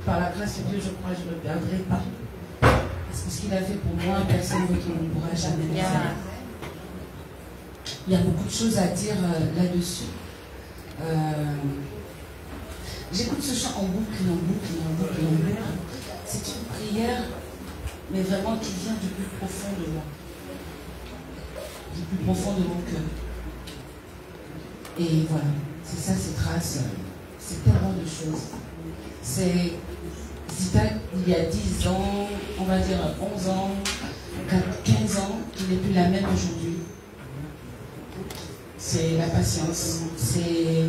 par la grâce de Dieu, je crois que je ne me perdrai pas. Parce que ce qu'il a fait pour moi, personne d'autre ne pourra jamais le faire. Il y a beaucoup de choses à dire là-dessus. J'écoute ce chant en boucle, en boucle, en boucle, en boucle. C'est une prière, mais vraiment qui vient du plus profond de moi. Du plus profond de mon cœur. Et voilà, c'est ça ces traces. C'est tellement de choses. C'est Zita, il y a 10 ans, on va dire 11 ans, 15 ans, qui n'est plus la même aujourd'hui. C'est la patience, c'est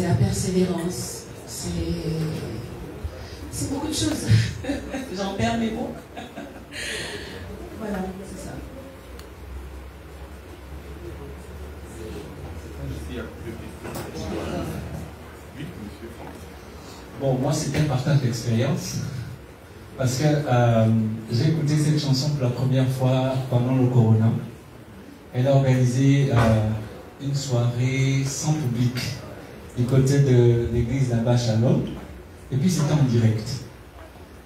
la persévérance, c'est beaucoup de choses. J'en perds mes mots. Voilà, c'est ça. Bon, moi, c'était un partage d'expérience. Parce que j'ai écouté cette chanson pour la première fois pendant le Corona. Elle a organisé une soirée sans public du côté de l'église là-bas, Shalom. Et puis, c'était en direct.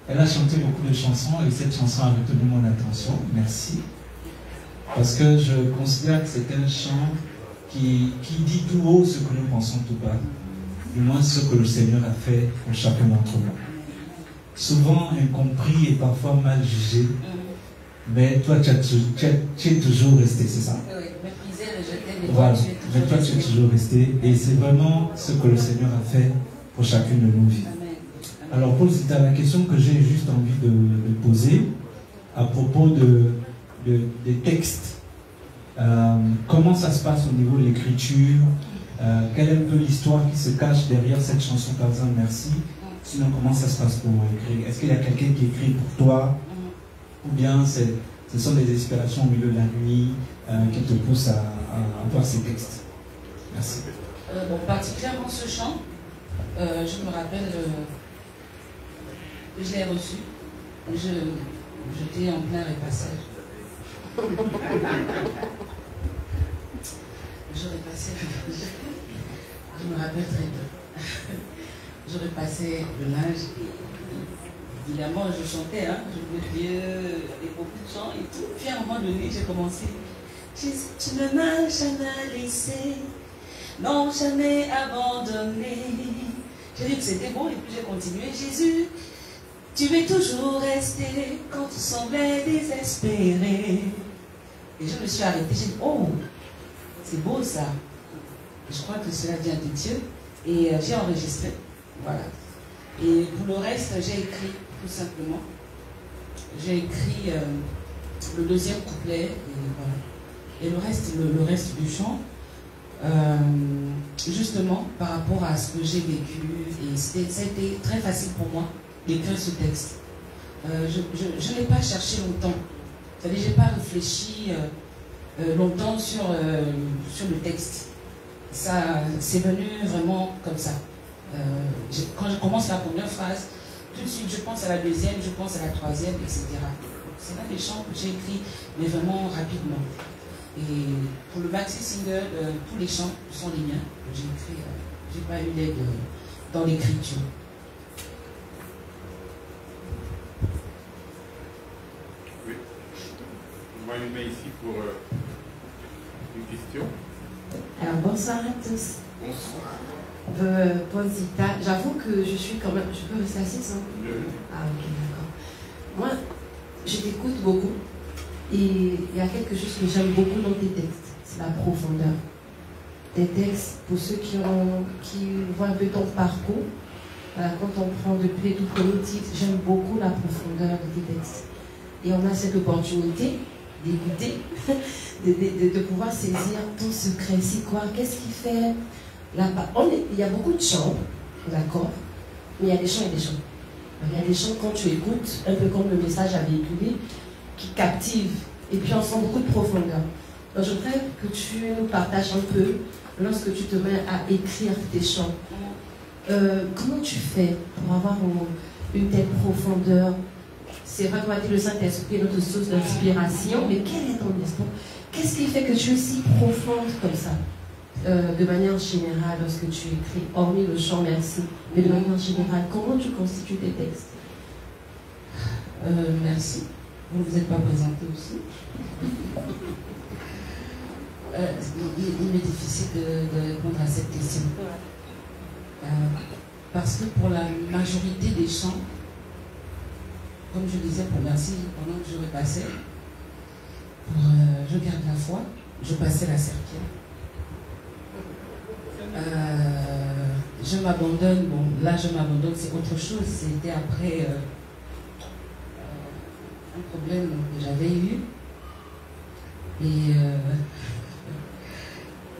Elle a chanté beaucoup de chansons et cette chanson a retenu mon attention. Merci. Parce que je considère que c'est un chant qui dit tout haut ce que nous pensons tout bas. Du moins ce que le Seigneur a fait pour chacun d'entre nous. Souvent incompris et parfois mal jugé, mais toi tu es toujours resté, c'est ça? Oui, mépriser, rejeter, mais voilà. mais toi tu es toujours resté et c'est vraiment ce que le Seigneur a fait pour chacune de nos vies. Amen. Alors Paul, c'est la question que j'ai juste envie de poser à propos des textes. Comment ça se passe au niveau de l'écriture? Quelle est un peu l'histoire qui se cache derrière cette chanson, par exemple, merci? Sinon, comment ça se passe pour écrire? Est-ce qu'il y a quelqu'un qui écrit pour toi? Ou bien ce sont des inspirations au milieu de la nuit qui te poussent à voir ces textes? Merci. Bon, particulièrement ce chant, je me rappelle, je l'ai reçu. J'étais en plein repassage. Je me rappelle très bien. Je repassais le linge. Évidemment, je chantais, hein, je voulais Dieu, et beaucoup de chants et tout. Puis à un moment donné, j'ai commencé. Jésus, tu ne m'as jamais laissé, non, jamais abandonné. J'ai dit que c'était bon et puis j'ai continué. Jésus, tu es toujours resté quand tu semblais désespéré. Et je me suis arrêtée, j'ai dit, oh, c'est beau ça. Je crois que cela vient de Dieu. Et j'ai enregistré. Voilà. Et pour le reste, j'ai écrit, tout simplement. J'ai écrit le deuxième couplet. Et, voilà. Et le reste du chant, justement, par rapport à ce que j'ai vécu. Et ça a été très facile pour moi d'écrire ce texte. Je n'ai pas cherché longtemps. C'est-à-dire, je n'ai pas réfléchi longtemps sur le texte. Ça, c'est venu vraiment comme ça. Quand je commence la première phrase, tout de suite je pense à la deuxième, je pense à la troisième, etc. C'est là des chants que j'ai écrits, mais vraiment rapidement. Et pour le maxi single, tous les chants sont les miens que j'ai écrits. J'ai pas eu l'aide dans l'écriture. Oui. Moi, je mets ici pour une question. Alors bonsoir à tous. Bonsoir. Paul Zita, j'avoue que je suis quand même. Je peux rester assise, hein? Ah ok, d'accord. Moi, je t'écoute beaucoup et il y a quelque chose que j'aime beaucoup dans tes textes, c'est la profondeur. Tes textes, pour ceux qui vois un peu ton parcours. Quand on prend depuis les tout premiers titres, j'aime beaucoup la profondeur de tes textes. Et on a cette opportunité d'écouter, de pouvoir saisir ton secret. C'est quoi? Qu'est-ce qui fait il y a beaucoup de chants, d'accord? Mais il y a des chants et des chants. Il y a des chants, quand tu écoutes, un peu comme le message a véhiculé, qui captivent. Et puis on sent beaucoup de profondeur. Donc je voudrais que tu nous partages un peu, lorsque tu te mets à écrire tes chants, comment tu fais pour avoir une telle profondeur? C'est vrai qu'on va dire le Saint-Esprit est notre source d'inspiration, mais quel est ton esprit? Qu'est-ce qui fait que tu es si profonde comme ça? De manière générale, lorsque tu écris, hormis le chant, merci, mais de manière générale, comment tu constitues tes textes? Merci. Vous ne vous êtes pas présenté aussi. Il m'est difficile de répondre à cette question. Parce que pour la majorité des chants, comme je disais pour Merci, pendant que je repassais, je garde la foi, je passais la serpillère. Je m'abandonne, bon là je m'abandonne, c'est autre chose, c'était après un problème que j'avais eu. Et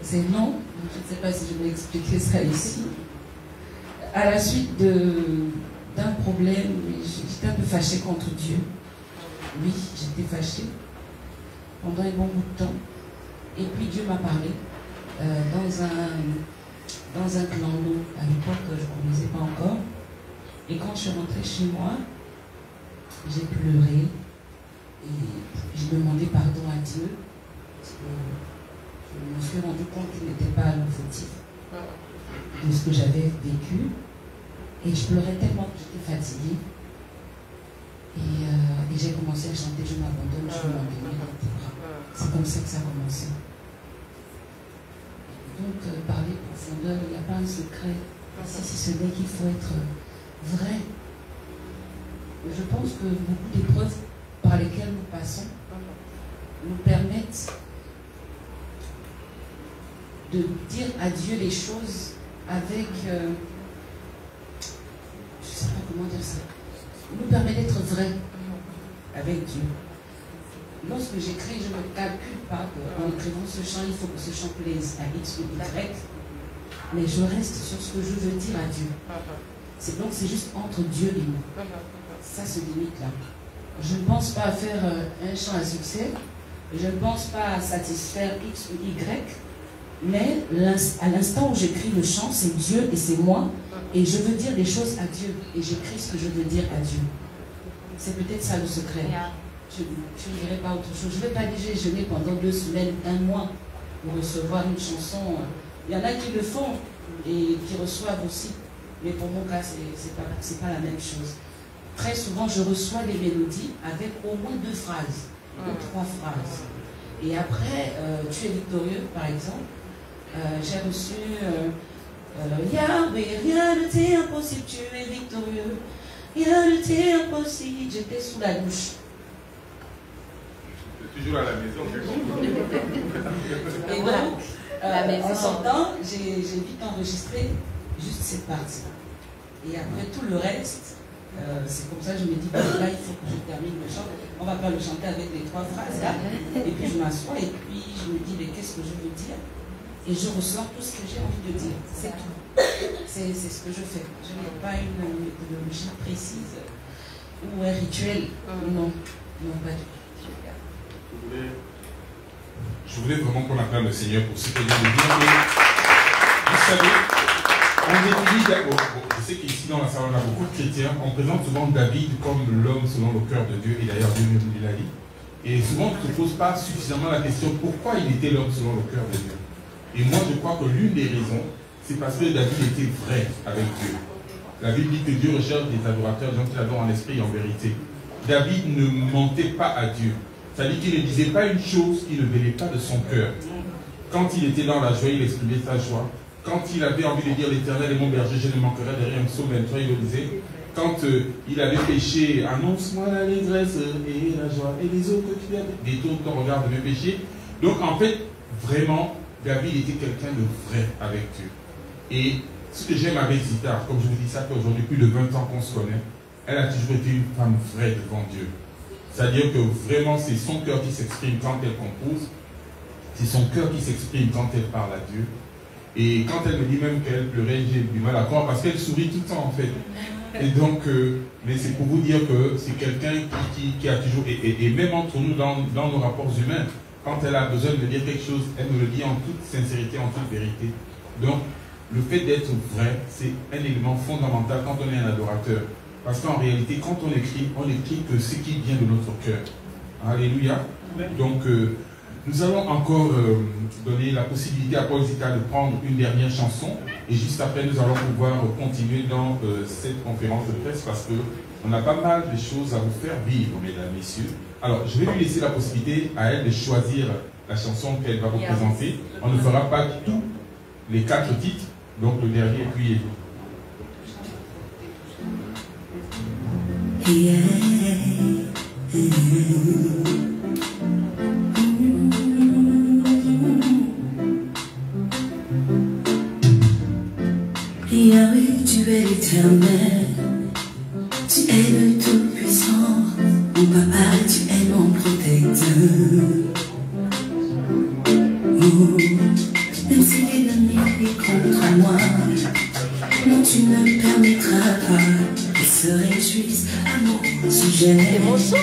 c'est non, je ne sais pas si je vais expliquer ça ici. À la suite d'un problème, j'étais un peu fâchée contre Dieu. Oui, j'étais fâchée pendant un bon bout de temps. Et puis Dieu m'a parlé dans un clando. À l'époque, je ne connaissais pas encore. Et quand je suis rentrée chez moi, j'ai pleuré et j'ai demandé pardon à Dieu. Parce que je me suis rendu compte qu'il n'était pas le fautif de ce que j'avais vécu. Et je pleurais tellement que j'étais fatiguée. Et j'ai commencé à chanter Je m'abandonne, je vais m'abandonner dans tes bras. C'est comme ça que ça a commencé. Donc, parler profondeur, il n'y a pas un secret ici, si ce n'est qu'il faut être vrai. Je pense que beaucoup d'épreuves par lesquelles nous passons nous permettent de dire à Dieu les choses avec... je ne sais pas comment dire ça. Nous permet d'être vrai avec Dieu. Lorsque j'écris, je ne me calcule pas qu'en écrivant ce chant, il faut que ce chant plaise à X ou Y, mais je reste sur ce que je veux dire à Dieu. Donc c'est juste entre Dieu et nous. Ça se limite là. Je ne pense pas à faire un chant à succès, je ne pense pas à satisfaire X ou Y, mais à l'instant où j'écris le chant, c'est Dieu et c'est moi, et je veux dire des choses à Dieu, et j'écris ce que je veux dire à Dieu. C'est peut-être ça le secret. Je ne dirais pas autre chose. Je ne vais pas déjeuner pendant 2 semaines, 1 mois pour recevoir une chanson. Il y en a qui le font et qui reçoivent aussi. Mais pour mon cas, ce n'est pas la même chose. Très souvent, je reçois les mélodies avec au moins 2 phrases, ou 3 phrases. Et après, Tu es victorieux, par exemple. J'ai reçu Yahweh, rien ne t'est impossible, tu es victorieux. Rien ne t'est impossible. J'étais sous la douche. Toujours à la maison, et donc, en sortant, j'ai vite enregistré juste cette partie. Et après tout le reste, c'est comme ça que je me dis, là il faut que je termine le chant. On ne va pas le chanter avec les 3 phrases là. Et puis je m'assois et puis je me dis, mais qu'est-ce que je veux dire? Et je ressors tout ce que j'ai envie de dire. C'est tout. C'est ce que je fais. Je n'ai pas une méthodologie précise ou un rituel. Non, pas du tout. Je voulais vraiment qu'on acclame le Seigneur pour ce qu'il vient de dire. Vous savez, on étudie d'abord. Je sais qu'ici dans la salle, on a beaucoup de chrétiens. On présente souvent David comme l'homme selon le cœur de Dieu. Et d'ailleurs, Dieu nous l'a dit. Et souvent, on ne se pose pas suffisamment la question pourquoi il était l'homme selon le cœur de Dieu. Et moi, je crois que l'une des raisons, c'est parce que David était vrai avec Dieu. La Bible dit que Dieu recherche des adorateurs, gens qui l'adorent en esprit et en vérité. David ne mentait pas à Dieu. C'est-à-dire qu'il ne disait pas une chose qu'il ne venait pas de son cœur. Quand il était dans la joie, il exprimait sa joie. Quand il avait envie de dire l'Éternel est mon berger, je ne manquerai de rien, psaume 23, il le disait. Quand il avait péché, annonce-moi l'allégresse et la joie et les eaux que tu as détourne ton regard de mes péchés. Donc en fait, vraiment, David était quelqu'un de vrai avec Dieu. Et ce que j'aime avec Zita, comme je vous dis, ça fait aujourd'hui plus de 20 ans qu'on se connaît, elle a toujours été une femme vraie devant Dieu. C'est-à-dire que vraiment, c'est son cœur qui s'exprime quand elle compose, c'est son cœur qui s'exprime quand elle parle à Dieu. Et quand elle me dit même qu'elle pleurait, j'ai du mal à croire parce qu'elle sourit tout le temps en fait. Et donc, mais c'est pour vous dire que c'est quelqu'un qui a toujours, et même entre nous dans nos rapports humains, quand elle a besoin de me dire quelque chose, elle me le dit en toute sincérité, en toute vérité. Donc, le fait d'être vrai, c'est un élément fondamental quand on est un adorateur. Parce qu'en réalité, quand on écrit que ce qui vient de notre cœur. Alléluia. Donc, nous allons encore donner la possibilité à Paul Zita de prendre une dernière chanson. Et juste après, nous allons pouvoir continuer dans cette conférence de presse parce qu'on a pas mal de choses à vous faire vivre, mesdames, messieurs. Alors, je vais lui laisser la possibilité à elle de choisir la chanson qu'elle va vous présenter. On ne fera pas tous les 4 titres, donc le dernier, puis... Yahweh, tu es l'éternel, tu es le tout-puissant, mon papa, tu es mon protecteur. Oh, même si l'ennemi est contre moi, non, tu ne permettras pas qu'ils se réjouissent à mon sujet. C'est mon son.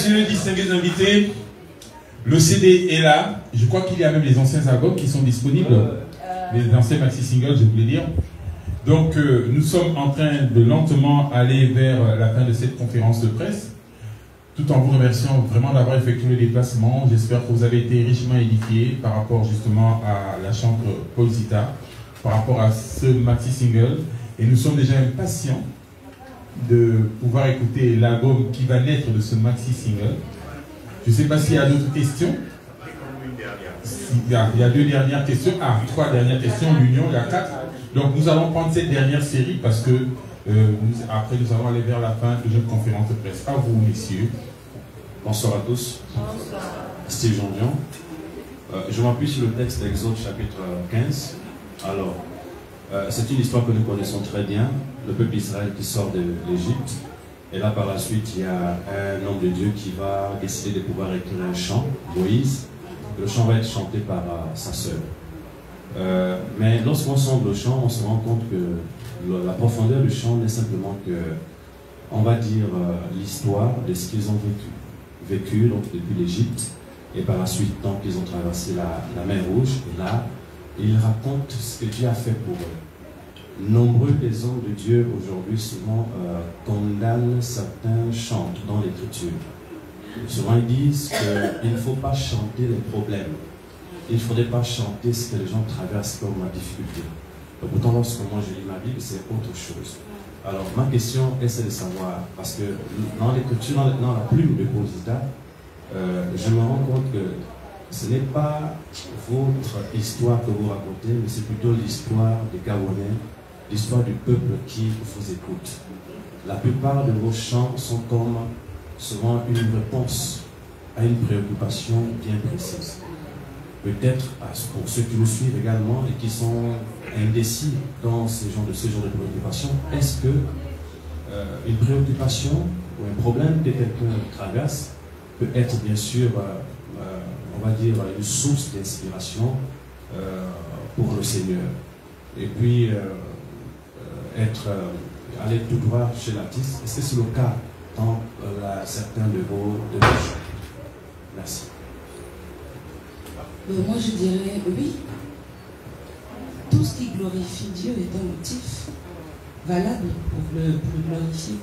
messieurs, distingués invités, le CD est là. Je crois qu'il y a même les anciens albums qui sont disponibles. Les anciens maxi-singles, je voulais dire. Donc, nous sommes en train de lentement aller vers la fin de cette conférence de presse, tout en vous remerciant vraiment d'avoir effectué le déplacement. J'espère que vous avez été richement édifiés par rapport justement à la chambre Paul Zita, par rapport à ce maxi-single. Et nous sommes déjà impatients de pouvoir écouter l'album qui va naître de ce maxi-single. Je ne sais pas s'il y a d'autres questions. Il y a 2 dernières questions. 3 dernières questions. L'Union, il y a 4. Donc nous allons prendre cette dernière série parce que après nous allons aller vers la fin de notre conférence de presse. À vous, messieurs. Bonsoir à tous. Bonsoir. Steve Jean-Dion. Je m'appuie sur le texte d'Exode chapitre 15. Alors, c'est une histoire que nous connaissons très bien. Le peuple d'Israël qui sort de l'Égypte. Et là, par la suite, il y a un homme de Dieu qui va décider de pouvoir écrire un chant, Moïse. Le chant va être chanté par sa sœur. Mais lorsqu'on sonde le chant, on se rend compte que la profondeur du chant n'est simplement que, on va dire, l'histoire de ce qu'ils ont vécu donc, depuis l'Égypte. Et par la suite, donc, ils ont traversé la mer Rouge. Et là, ils racontent ce que Dieu a fait pour eux. Nombreux des hommes de Dieu aujourd'hui souvent condamnent certains chants dans l'Écriture. Souvent ils disent qu'il ne faut pas chanter les problèmes. Il ne faudrait pas chanter ce que les gens traversent comme la difficulté. Pourtant lorsque moi je lis ma Bible, c'est autre chose. Alors ma question est celle de savoir, parce que dans l'Écriture, dans la plume de Paul Zita, je me rends compte que ce n'est pas votre histoire que vous racontez, mais c'est plutôt l'histoire des Gabonais, l'histoire du peuple qui vous écoute. La plupart de vos chants sont comme souvent une réponse à une préoccupation bien précise. Peut-être pour ceux qui nous suivent également et qui sont indécis dans ce genre de préoccupation, est-ce que une préoccupation ou un problème que quelqu'un traverse peut être bien sûr, on va dire, une source d'inspiration pour le Seigneur. Et puis, aller tout droit chez l'artiste. Est-ce que c'est le cas dans certains de vos chants? Merci. Moi, je dirais oui. Tout ce qui glorifie Dieu est un motif valable pour le glorifier.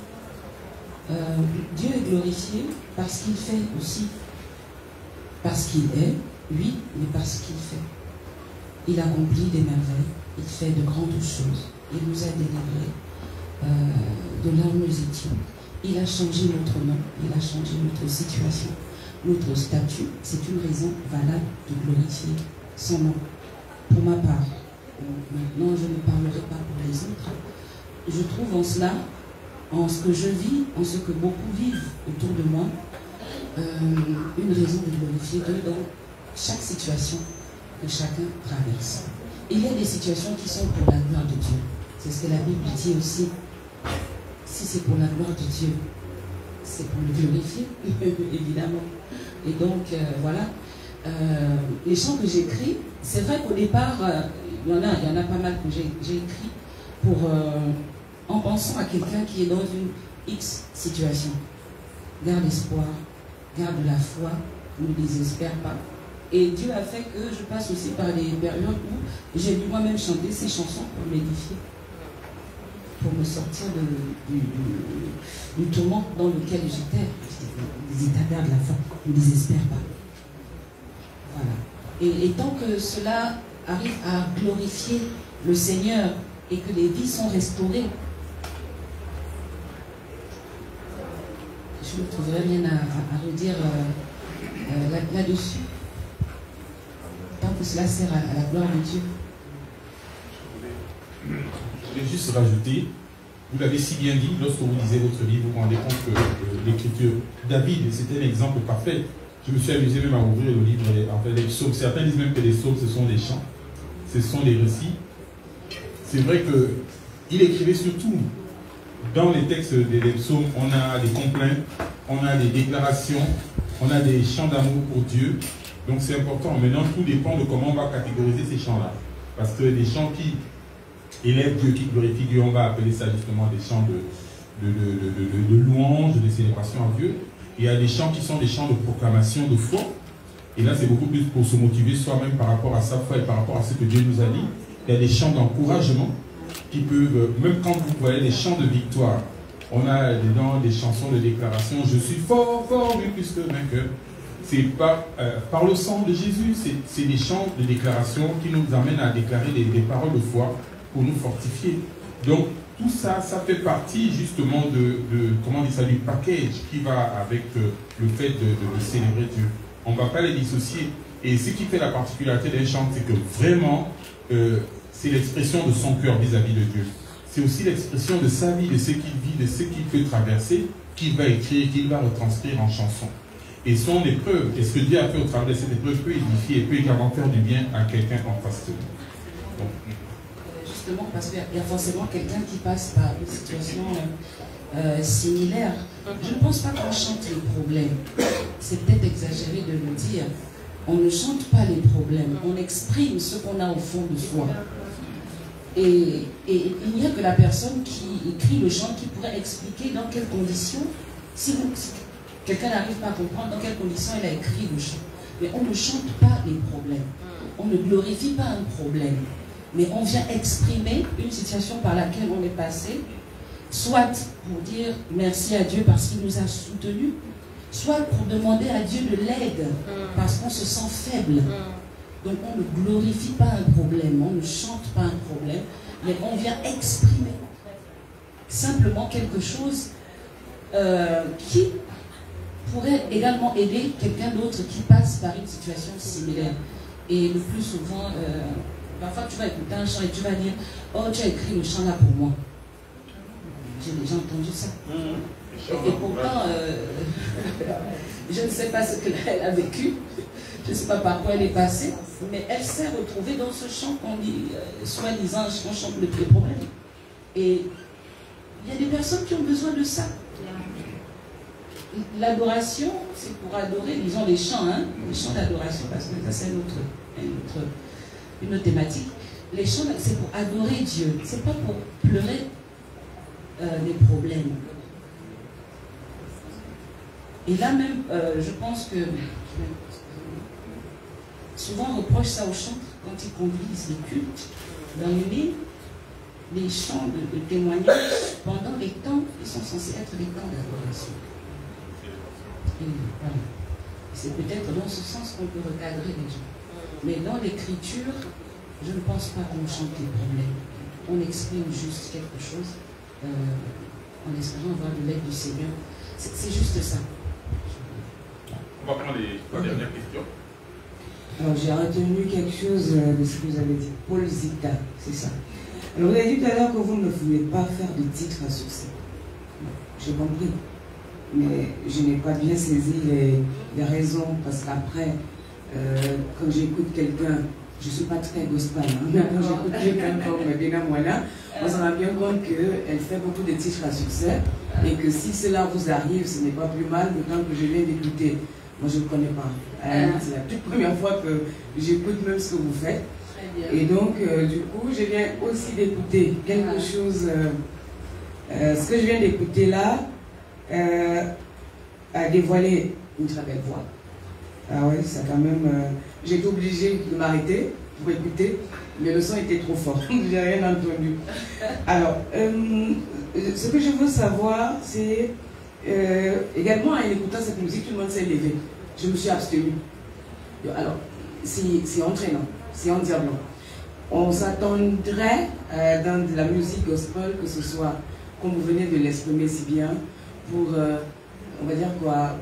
Dieu est glorifié parce qu'il fait aussi. Parce qu'il est, oui, mais parce qu'il fait. Il accomplit des merveilles, il fait de grandes choses. Il nous a délivrés de là où nous étions. Il a changé notre nom, il a changé notre situation, notre statut. C'est une raison valable de glorifier son nom. Pour ma part, maintenant je ne parlerai pas pour les autres. Je trouve en cela, en ce que je vis, en ce que beaucoup vivent autour de moi, une raison de glorifier Dieu dans chaque situation que chacun traverse. Il y a des situations qui sont pour la gloire de Dieu. C'est ce que la Bible dit aussi. Si c'est pour la gloire de Dieu, c'est pour le glorifier, évidemment. Et donc, voilà. Les chants que j'écris, c'est vrai qu'au départ, il y en a pas mal que j'ai écrit en pensant à quelqu'un qui est dans une X situation. Garde espoir, garde la foi, ne désespère pas. Et Dieu a fait que je passe aussi par des périodes où j'ai dû moi-même chanter ces chansons pour m'édifier, pour me sortir du tourment dans lequel j'étais. N'hésite à perdre la foi, ne désespère pas. Voilà. Et tant que cela arrive à glorifier le Seigneur et que les vies sont restaurées, je ne trouverai rien à redire là-dessus. Tant que cela sert à la gloire de Dieu. Je voulais juste rajouter, vous l'avez si bien dit, lorsque vous lisez votre livre, vous vous rendez compte que l'écriture, David, c'était un exemple parfait. Je me suis amusé même à ouvrir le livre, en fait, les psaumes. Certains disent même que les psaumes, ce sont des chants, ce sont des récits. C'est vrai qu'il écrivait surtout, dans les textes des psaumes, on a des complaintes, on a des déclarations, on a des chants d'amour pour Dieu. Donc c'est important. Maintenant, tout dépend de comment on va catégoriser ces chants-là. Parce que des chants qui élèvent Dieu, qui glorifient Dieu, on va appeler ça justement des chants de louange, de célébration à Dieu. Il y a des chants qui sont des chants de proclamation de foi. Et là, c'est beaucoup plus pour se motiver soi-même par rapport à sa foi et par rapport à ce que Dieu nous a dit. Il y a des chants d'encouragement qui peuvent, même quand vous voyez des chants de victoire, on a dedans des chansons de déclaration. Je suis fort, fort, mais plus que vainqueur. C'est par le sang de Jésus, c'est des chants de déclaration qui nous amènent à déclarer des paroles de foi pour nous fortifier. Donc, tout ça, ça fait partie justement comment dire ça, du package qui va avec le fait de célébrer Dieu. On ne va pas les dissocier. Et ce qui fait la particularité d'un chant, c'est que vraiment, c'est l'expression de son cœur vis-à-vis de Dieu. C'est aussi l'expression de sa vie, de ce qu'il vit, de ce qu'il peut traverser, qu'il va écrire, qu'il va retranscrire en chanson. Et son épreuve, et ce que Dieu a fait au travers de cette épreuve peut édifier et peut également faire du bien à quelqu'un en face de nous. Justement, parce qu'il y a forcément quelqu'un qui passe par une situation similaire. Je ne pense pas qu'on chante les problèmes. C'est peut-être exagéré de le dire. On ne chante pas les problèmes. On exprime ce qu'on a au fond de soi. Et il n'y a que la personne qui écrit le chant qui pourrait expliquer dans quelles conditions, si quelqu'un n'arrive pas à comprendre dans quelles conditions elle a écrit le chant. Mais on ne chante pas les problèmes. On ne glorifie pas un problème. Mais on vient exprimer une situation par laquelle on est passé, soit pour dire merci à Dieu parce qu'il nous a soutenus, soit pour demander à Dieu de l'aide parce qu'on se sent faible. Donc on ne glorifie pas un problème, on ne chante pas un problème, mais on vient exprimer simplement quelque chose qui pourrait également aider quelqu'un d'autre qui passe par une situation similaire. Et le plus souvent, parfois tu vas écouter un chant et tu vas dire « Oh, tu as écrit le chant là pour moi. » J'ai déjà entendu ça. Et pourtant, je ne sais pas ce qu'elle a vécu, je ne sais pas par quoi elle est passée, mais elle s'est retrouvée dans ce chant qu'on dit, soi-disant, qu'on chante les problèmes. Et il y a des personnes qui ont besoin de ça. L'adoration, c'est pour adorer, disons les chants d'adoration, parce que ça c'est une autre thématique. Les chants, c'est pour adorer Dieu, c'est pas pour pleurer des problèmes. Et là même, je pense que souvent on reproche ça aux chantres quand ils conduisent les cultes d'animer les chants de témoignage pendant les temps qui sont censés être les temps d'adoration. Voilà. C'est peut-être dans ce sens qu'on peut recadrer les gens. Mais dans l'écriture, je ne pense pas qu'on chante les problèmes. On exprime juste quelque chose en espérant avoir de l'aide du Seigneur. C'est juste ça. On va prendre les trois dernières questions. Alors j'ai retenu quelque chose de ce que vous avez dit. Paul Zita, c'est ça. Alors vous avez dit tout à l'heure que vous ne voulez pas faire de titre à succès. J'ai compris. Mais je n'ai pas bien saisi les raisons, parce qu'après, quand j'écoute quelqu'un, je ne suis pas très gospel, mais quand j'écoute quelqu'un comme Bena Moana, on s'en rend bien compte qu'elle fait beaucoup de titres à succès, et que si cela vous arrive, ce n'est pas plus mal que quand je viens d'écouter. Moi, je ne connais pas. C'est la toute première fois que j'écoute même ce que vous faites. Et donc, du coup, je viens aussi d'écouter quelque chose. Ce que je viens d'écouter là, a dévoilé une très belle voix. Ah oui, ça quand même... j'ai été obligée de m'arrêter pour écouter, mais le son était trop fort. Je n'ai rien entendu. Alors, ce que je veux savoir, c'est... également, en écoutant cette musique, tout le monde s'est levé. Je me suis abstenue. Alors, c'est entraînant, c'est endiablant. On s'attendrait dans de la musique gospel, que ce soit, comme vous venez de l'exprimer si bien, pour, on va dire quoi,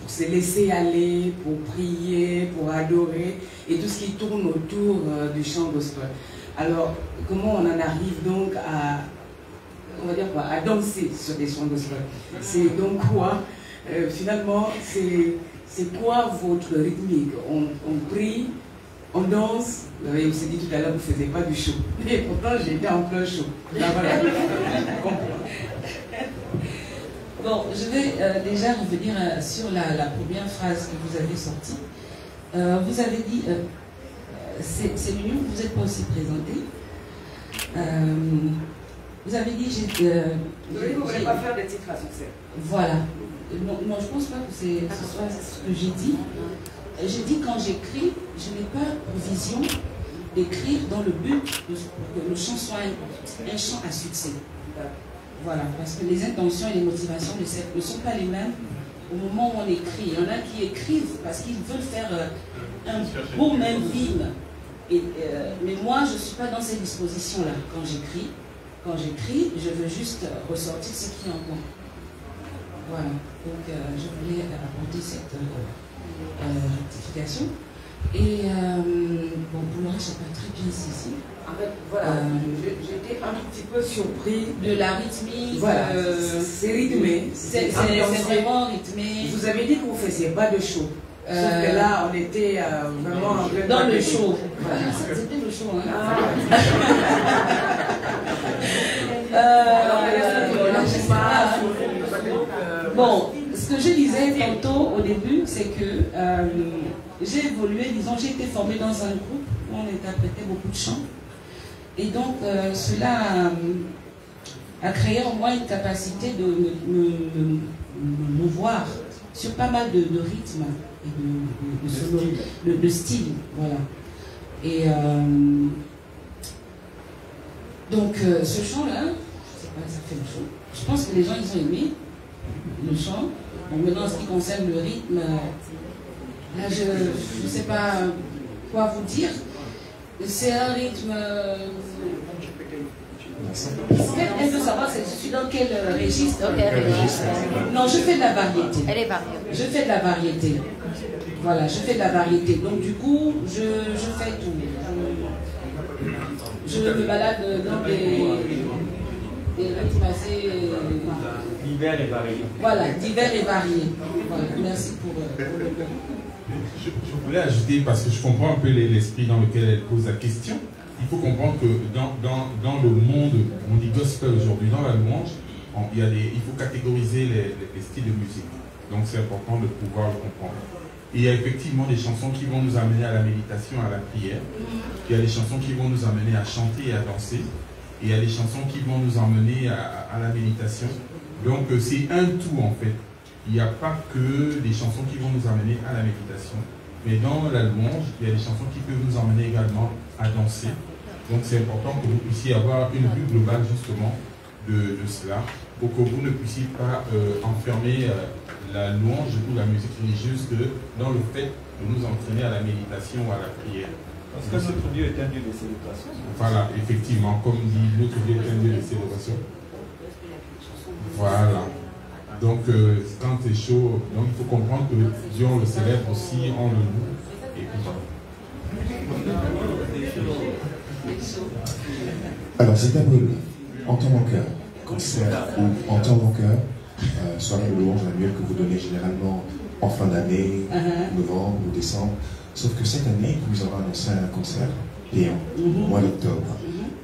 pour se laisser aller, pour prier, pour adorer, et tout ce qui tourne autour du chant gospel. Alors, comment on en arrive donc à, on va dire quoi, à danser sur des chants gospel? C'est donc quoi, finalement, c'est quoi votre rythmique? On prie, on danse. Vous avez aussi dit tout à l'heure, vous ne faisiez pas du show. Et pourtant, j'étais en plein show. Là, voilà. Bon, je vais déjà revenir sur la première phrase que vous avez sortie. Vous avez dit, c'est l'union, vous n'êtes pas aussi présenté. Vous avez dit... Vous ne voulez pas faire des titres à succès. Voilà. Non, je ne pense pas que ce soit ce que j'ai dit. J'ai dit quand j'écris, je n'ai pas pour vision d'écrire dans le but que le chant soit un chant à succès. Voilà, parce que les intentions et les motivations ne sont pas les mêmes au moment où on écrit. Il y en a qui écrivent parce qu'ils veulent faire un beau même film. Mais moi, je ne suis pas dans ces dispositions-là quand j'écris. Quand j'écris, je veux juste ressortir ce qui est en moi. Voilà, donc je voulais apporter cette rectification. Et bon, pour le reste, je n'ai pas très bien saisi. En fait, voilà, j'étais un petit peu surpris de la rythmique. Voilà, c'est rythmé. C'est vraiment rythmé. Vous avez dit que vous ne faisiez pas de show. Sauf que là, on était vraiment en train dans le show. Voilà, c'était le show. Hein. Bon, ce que je disais tantôt au début, c'est que j'ai évolué, disons, j'ai été formée dans un groupe où on interprétait beaucoup de chants. Et donc, cela a créé en moi une capacité de me voir sur pas mal de rythmes et de style. Voilà. Et donc, ce chant-là, je sais pas, ça fait le chant. Je pense que les gens, ils ont aimé le chant. Bon, maintenant, en ce qui concerne le rythme, là, je ne sais pas quoi vous dire. C'est un rythme... Elle veut savoir, je suis dans quel registre. Non, je fais de la variété. Elle est variée. Je fais de la variété. Voilà, je fais de la variété. Donc, du coup, je fais tout. Je me balade dans des rythmes assez... divers et variés. Voilà, divers et variés. Voilà, merci pour le... Je voulais ajouter, parce que je comprends un peu l'esprit dans lequel elle pose la question. Il faut comprendre que dans le monde, on dit gospel aujourd'hui, dans la louange, il faut catégoriser les styles de musique. Donc c'est important de pouvoir le comprendre. Et il y a effectivement des chansons qui vont nous amener à la méditation, à la prière. Il y a des chansons qui vont nous amener à chanter et à danser. Et il y a des chansons qui vont nous emmener à la méditation. Donc c'est un tout en fait. Il n'y a pas que des chansons qui vont nous amener à la méditation. Mais dans la louange, il y a des chansons qui peuvent nous emmener également à danser. Donc c'est important que vous puissiez avoir une vue globale justement de cela, pour que vous ne puissiez pas enfermer la louange ou la musique religieuse dans le fait de nous entraîner à la méditation ou à la prière. Parce que notre Dieu est un Dieu de célébration. Voilà, effectivement, comme dit notre Dieu est un Dieu de célébration. Voilà. Donc quand c'est chaud, donc il faut comprendre que Dieu on le célèbre aussi, on le loue. Et puis voilà. Alors Zita Paul, entends mon cœur, concert ou entends mon cœur, soirée de louange annuelle que vous donnez généralement en fin d'année, novembre ou décembre. Sauf que cette année, vous avez annoncé un concert payant au mois d'octobre.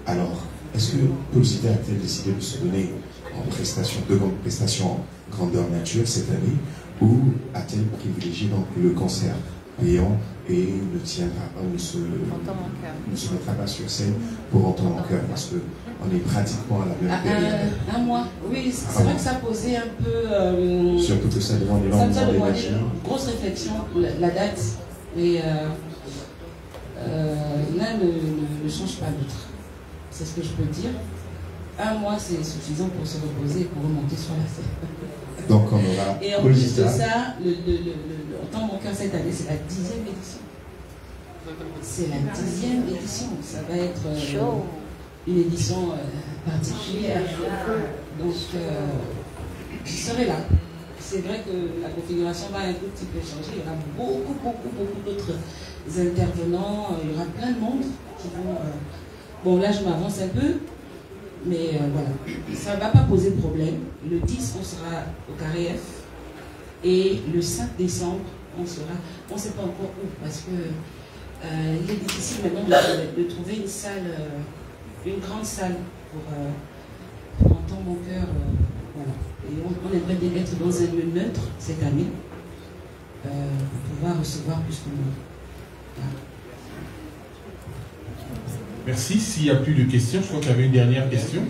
Alors, est-ce que Paul Zita a-t-elle décidé de se donner en prestation, de grandes prestations en grandeur nature cette année, ou a-t-elle privilégié donc le concert payant et ne tiendra pas, ne se mettra pas sur scène pour entendre mon cœur, parce qu'on est pratiquement à la même période. Un mois, oui, c'est vrai que ça posait un peu... surtout que ça demande énormément d'énergie. Grosse réflexion, la date, et l'un ne change pas l'autre. C'est ce que je peux dire. Un mois, c'est suffisant pour se reposer et pour remonter sur la scène. Donc on aura... Et en plus de ça, Entends mon cœur cette année, c'est la 10e édition. C'est la 10e édition. Ça va être une édition particulière. Donc, je serai là. C'est vrai que la configuration va un tout petit peu changer. Il y aura beaucoup d'autres intervenants. Il y aura plein de monde qui vont... Bon, là, je m'avance un peu. Mais voilà, ça ne va pas poser de problème. Le 10, on sera au Carré F. Et le 5 décembre, on ne sait pas encore où, parce que il est difficile maintenant de trouver une salle, une grande salle pour entendre mon cœur. Voilà. Et on aimerait bien être dans un lieu neutre cette année, pour pouvoir recevoir plus de monde. Voilà. Merci. S'il n'y a plus de questions, je crois qu'il y avait une dernière question.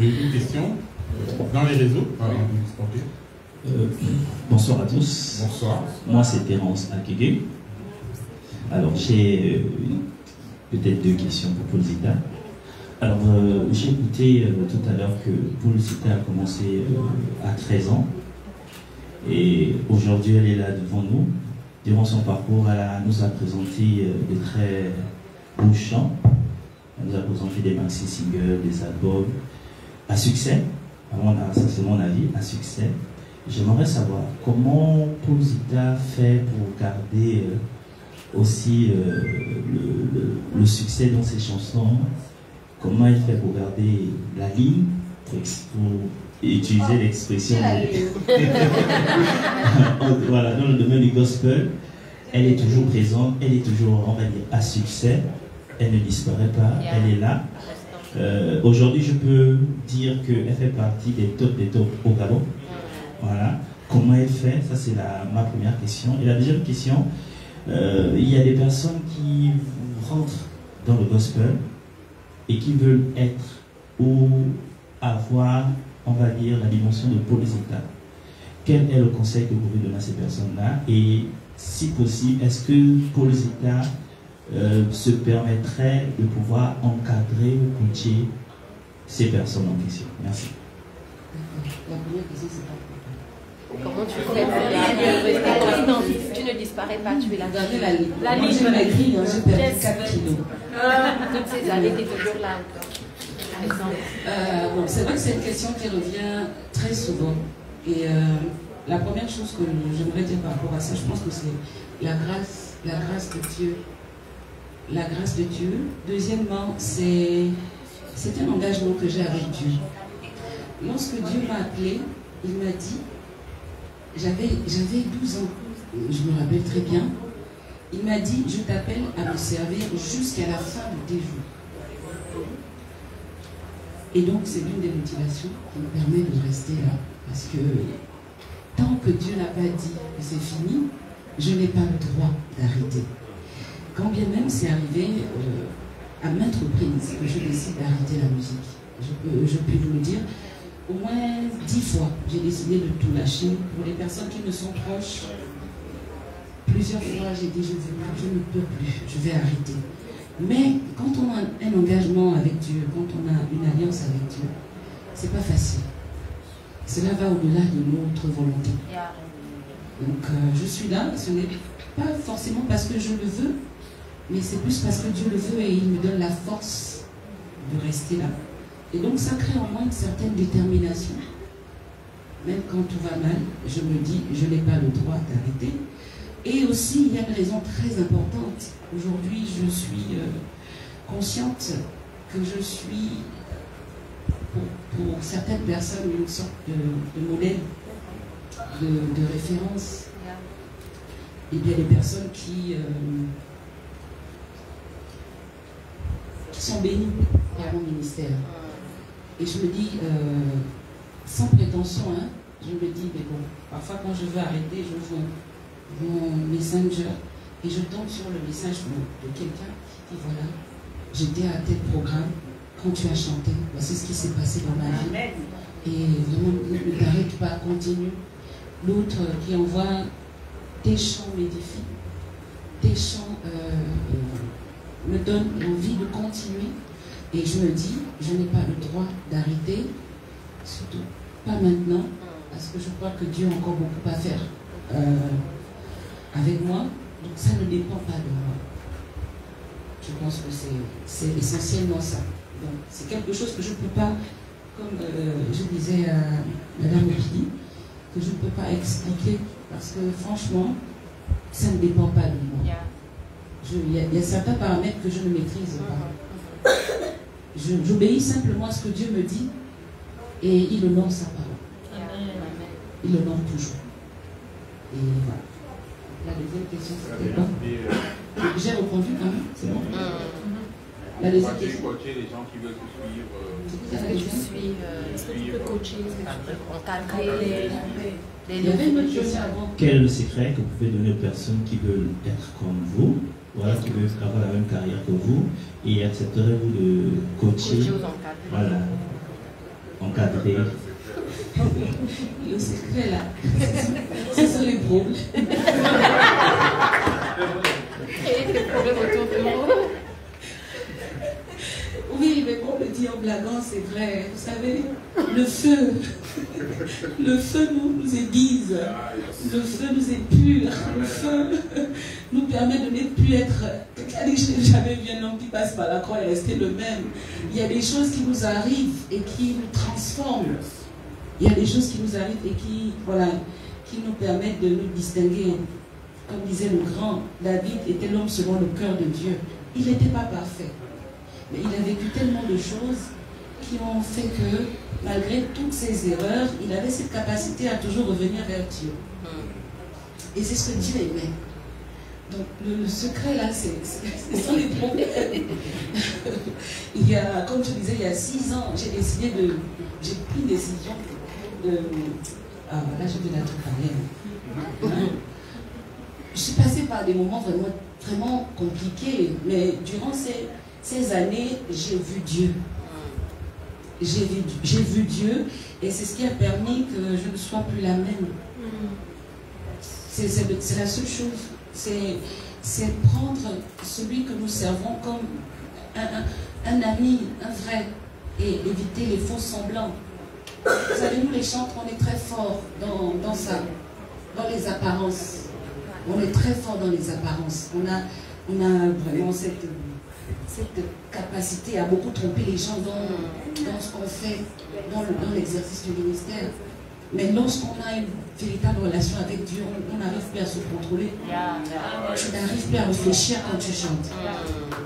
une question dans les réseaux. Bonsoir à tous. Bonsoir. Moi, c'est Terence Akege. Alors, j'ai peut-être 2 questions pour Paul Zita. Alors, j'ai écouté tout à l'heure que Paul Zita a commencé à 13 ans. Et aujourd'hui, elle est là devant nous. Durant son parcours, elle nous a présenté de très beaux chants. Elle nous a présenté des maxi singles, des albums à succès. Ça, c'est mon avis, à succès. J'aimerais savoir comment Paul Zita fait pour garder aussi le succès dans ses chansons. Comment elle fait pour garder la ligne, pour utiliser l'expression voilà, dans le domaine du gospel. Elle est toujours présente, elle est toujours, on va dire, à succès. Elle ne disparaît pas, elle est là. Aujourd'hui, je peux dire qu'elle fait partie des tops au Gabon. Voilà. Comment elle fait? Ça, c'est ma première question. Et la deuxième question, il y a des personnes qui rentrent dans le gospel et qui veulent être ou avoir, on va dire, la dimension de Paul Zita. Quel est le conseil que vous pouvez donner à ces personnes-là? Et si possible, est-ce que Paul Zita se permettrait de pouvoir encadrer ou coacher ces personnes en question? Merci. La première question, c'est pas comment tu fais pour rester dans tu ne disparais pas, tu es là. La ligne, je m'écris, j'ai perdu 4 kilos. Toutes ces années, tu es toujours là encore. Bon, c'est vrai que c'est une question qui revient très souvent. Et la première chose que j'aimerais dire par rapport à ça, je pense que c'est la grâce de Dieu. La grâce de Dieu. Deuxièmement, c'est un engagement que j'ai avec Dieu. Lorsque Dieu m'a appelé, il m'a dit, j'avais 12 ans, je me rappelle très bien, il m'a dit, je t'appelle à me servir jusqu'à la fin de tes jours. Et donc, c'est l'une des motivations qui me permet de rester là. Parce que tant que Dieu n'a pas dit que c'est fini, je n'ai pas le droit d'arrêter. Quand bien même c'est arrivé à maintes reprises que je décide d'arrêter la musique. Je peux vous le dire, au moins 10 fois, j'ai décidé de tout lâcher. Pour les personnes qui me sont proches, plusieurs fois j'ai dit je ne peux plus, je vais arrêter. Mais quand on a un engagement avec Dieu, quand on a une alliance avec Dieu, c'est pas facile. Cela va au-delà de notre volonté. Donc je suis là, ce n'est pas forcément parce que je le veux, mais c'est plus parce que Dieu le veut et il me donne la force de rester là. Et donc ça crée en moi une certaine détermination. Même quand tout va mal, je me dis, je n'ai pas le droit d'arrêter. Et aussi, il y a une raison très importante. Aujourd'hui, je suis consciente que je suis, pour certaines personnes, une sorte de modèle, de référence. Il y a des personnes qui sont bénies par mon ministère. Et je me dis, sans prétention, hein, je me dis, mais bon, parfois quand je veux arrêter, je vois mon messenger et je tombe sur le message de quelqu'un qui dit, voilà, j'étais à tel programme, quand tu as chanté, voici ce qui s'est passé dans ma vie. Et vraiment, ne t'arrête pas, continue. L'autre qui envoie tes chants m'édifient, tes chants me donnent l'envie de continuer. Et je me dis, je n'ai pas le droit d'arrêter, surtout pas maintenant, parce que je crois que Dieu a encore beaucoup à faire avec moi. Donc ça ne dépend pas de moi. Je pense que c'est essentiellement ça. Donc c'est quelque chose que je ne peux pas, comme je disais à Madame Opidi, que je ne peux pas expliquer, parce que franchement, ça ne dépend pas de moi. Il y a certains paramètres que je ne maîtrise pas. J'obéis simplement à ce que Dieu me dit et il honore sa parole. Il honore toujours. Et voilà. La deuxième question, c'était quoi? J'ai répondu quand même, c'est bon. La deuxième question. Coacher les gens qui veulent te suivre. Est-ce que tu suis, est-ce que tu peux coacher, est-ce que tu peux encadrer Il y avait une autre question avant. Quel est le secret que vous pouvez donner aux personnes qui veulent être comme vous, voilà, qui veulent avoir la même carrière que vous, et accepterez-vous de coacher? Coacher aux encadrés. Voilà. encadrer. Le secret là, ce sont les problèmes. Créer des problèmes autour de vous. Oui, mais on le dit en blaguant, c'est vrai. Vous savez, le feu nous aiguise, le feu nous épure, le feu nous permet de ne plus être. Quelqu'un a dit, je n'ai jamais vu un homme qui passe par la croix et rester le même. Il y a des choses qui nous arrivent et qui nous transforment. Il y a des choses qui nous arrivent et qui nous permettent de nous distinguer. Comme disait le grand, David était l'homme selon le cœur de Dieu. Il n'était pas parfait. Mais il a vécu tellement de choses qui ont fait que, malgré toutes ses erreurs, il avait cette capacité à toujours revenir vers Dieu. Et c'est ce que Dieu aimait. Donc le secret là, ce sont les problèmes. Comme je disais, il y a 6 ans, j'ai pris une décision de... Ah voilà, je vais la tout parler. Je suis passée par des moments vraiment compliqués, mais durant ces années, j'ai vu Dieu. J'ai vu Dieu, et c'est ce qui a permis que je ne sois plus la même. C'est la seule chose. C'est prendre celui que nous servons comme un ami, un vrai, et éviter les faux semblants. Vous savez, nous les chantres, on est très forts dans ça, dans les apparences. On est très fort dans les apparences. On a vraiment cette capacité à beaucoup tromper les gens dans ce qu'on fait, dans l'exercice du ministère. Mais lorsqu'on a une véritable relation avec Dieu, on n'arrive plus à se contrôler. Tu n'arrives plus à réfléchir quand tu chantes.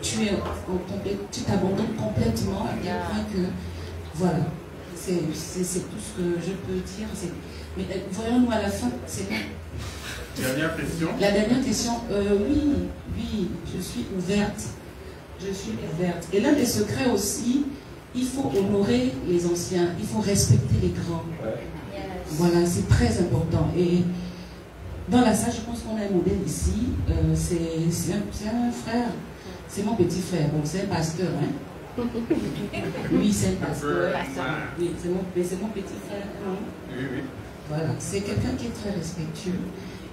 Tu t'abandonnes complètement à tel point que, voilà, c'est tout ce que je peux dire. Mais voyons-nous à la fin, c'est bon. Dernière question. La dernière question, oui, je suis ouverte. Je suis ouverte. Et l'un des secrets aussi, il faut honorer les anciens, il faut respecter les grands. Voilà, c'est très important. Et dans la salle, je pense qu'on a un modèle ici. C'est un frère, c'est mon petit frère. Bon, c'est un pasteur, hein. Oui, c'est un pasteur. Oui, c'est mon petit frère. Hein? Oui. Voilà, c'est quelqu'un qui est très respectueux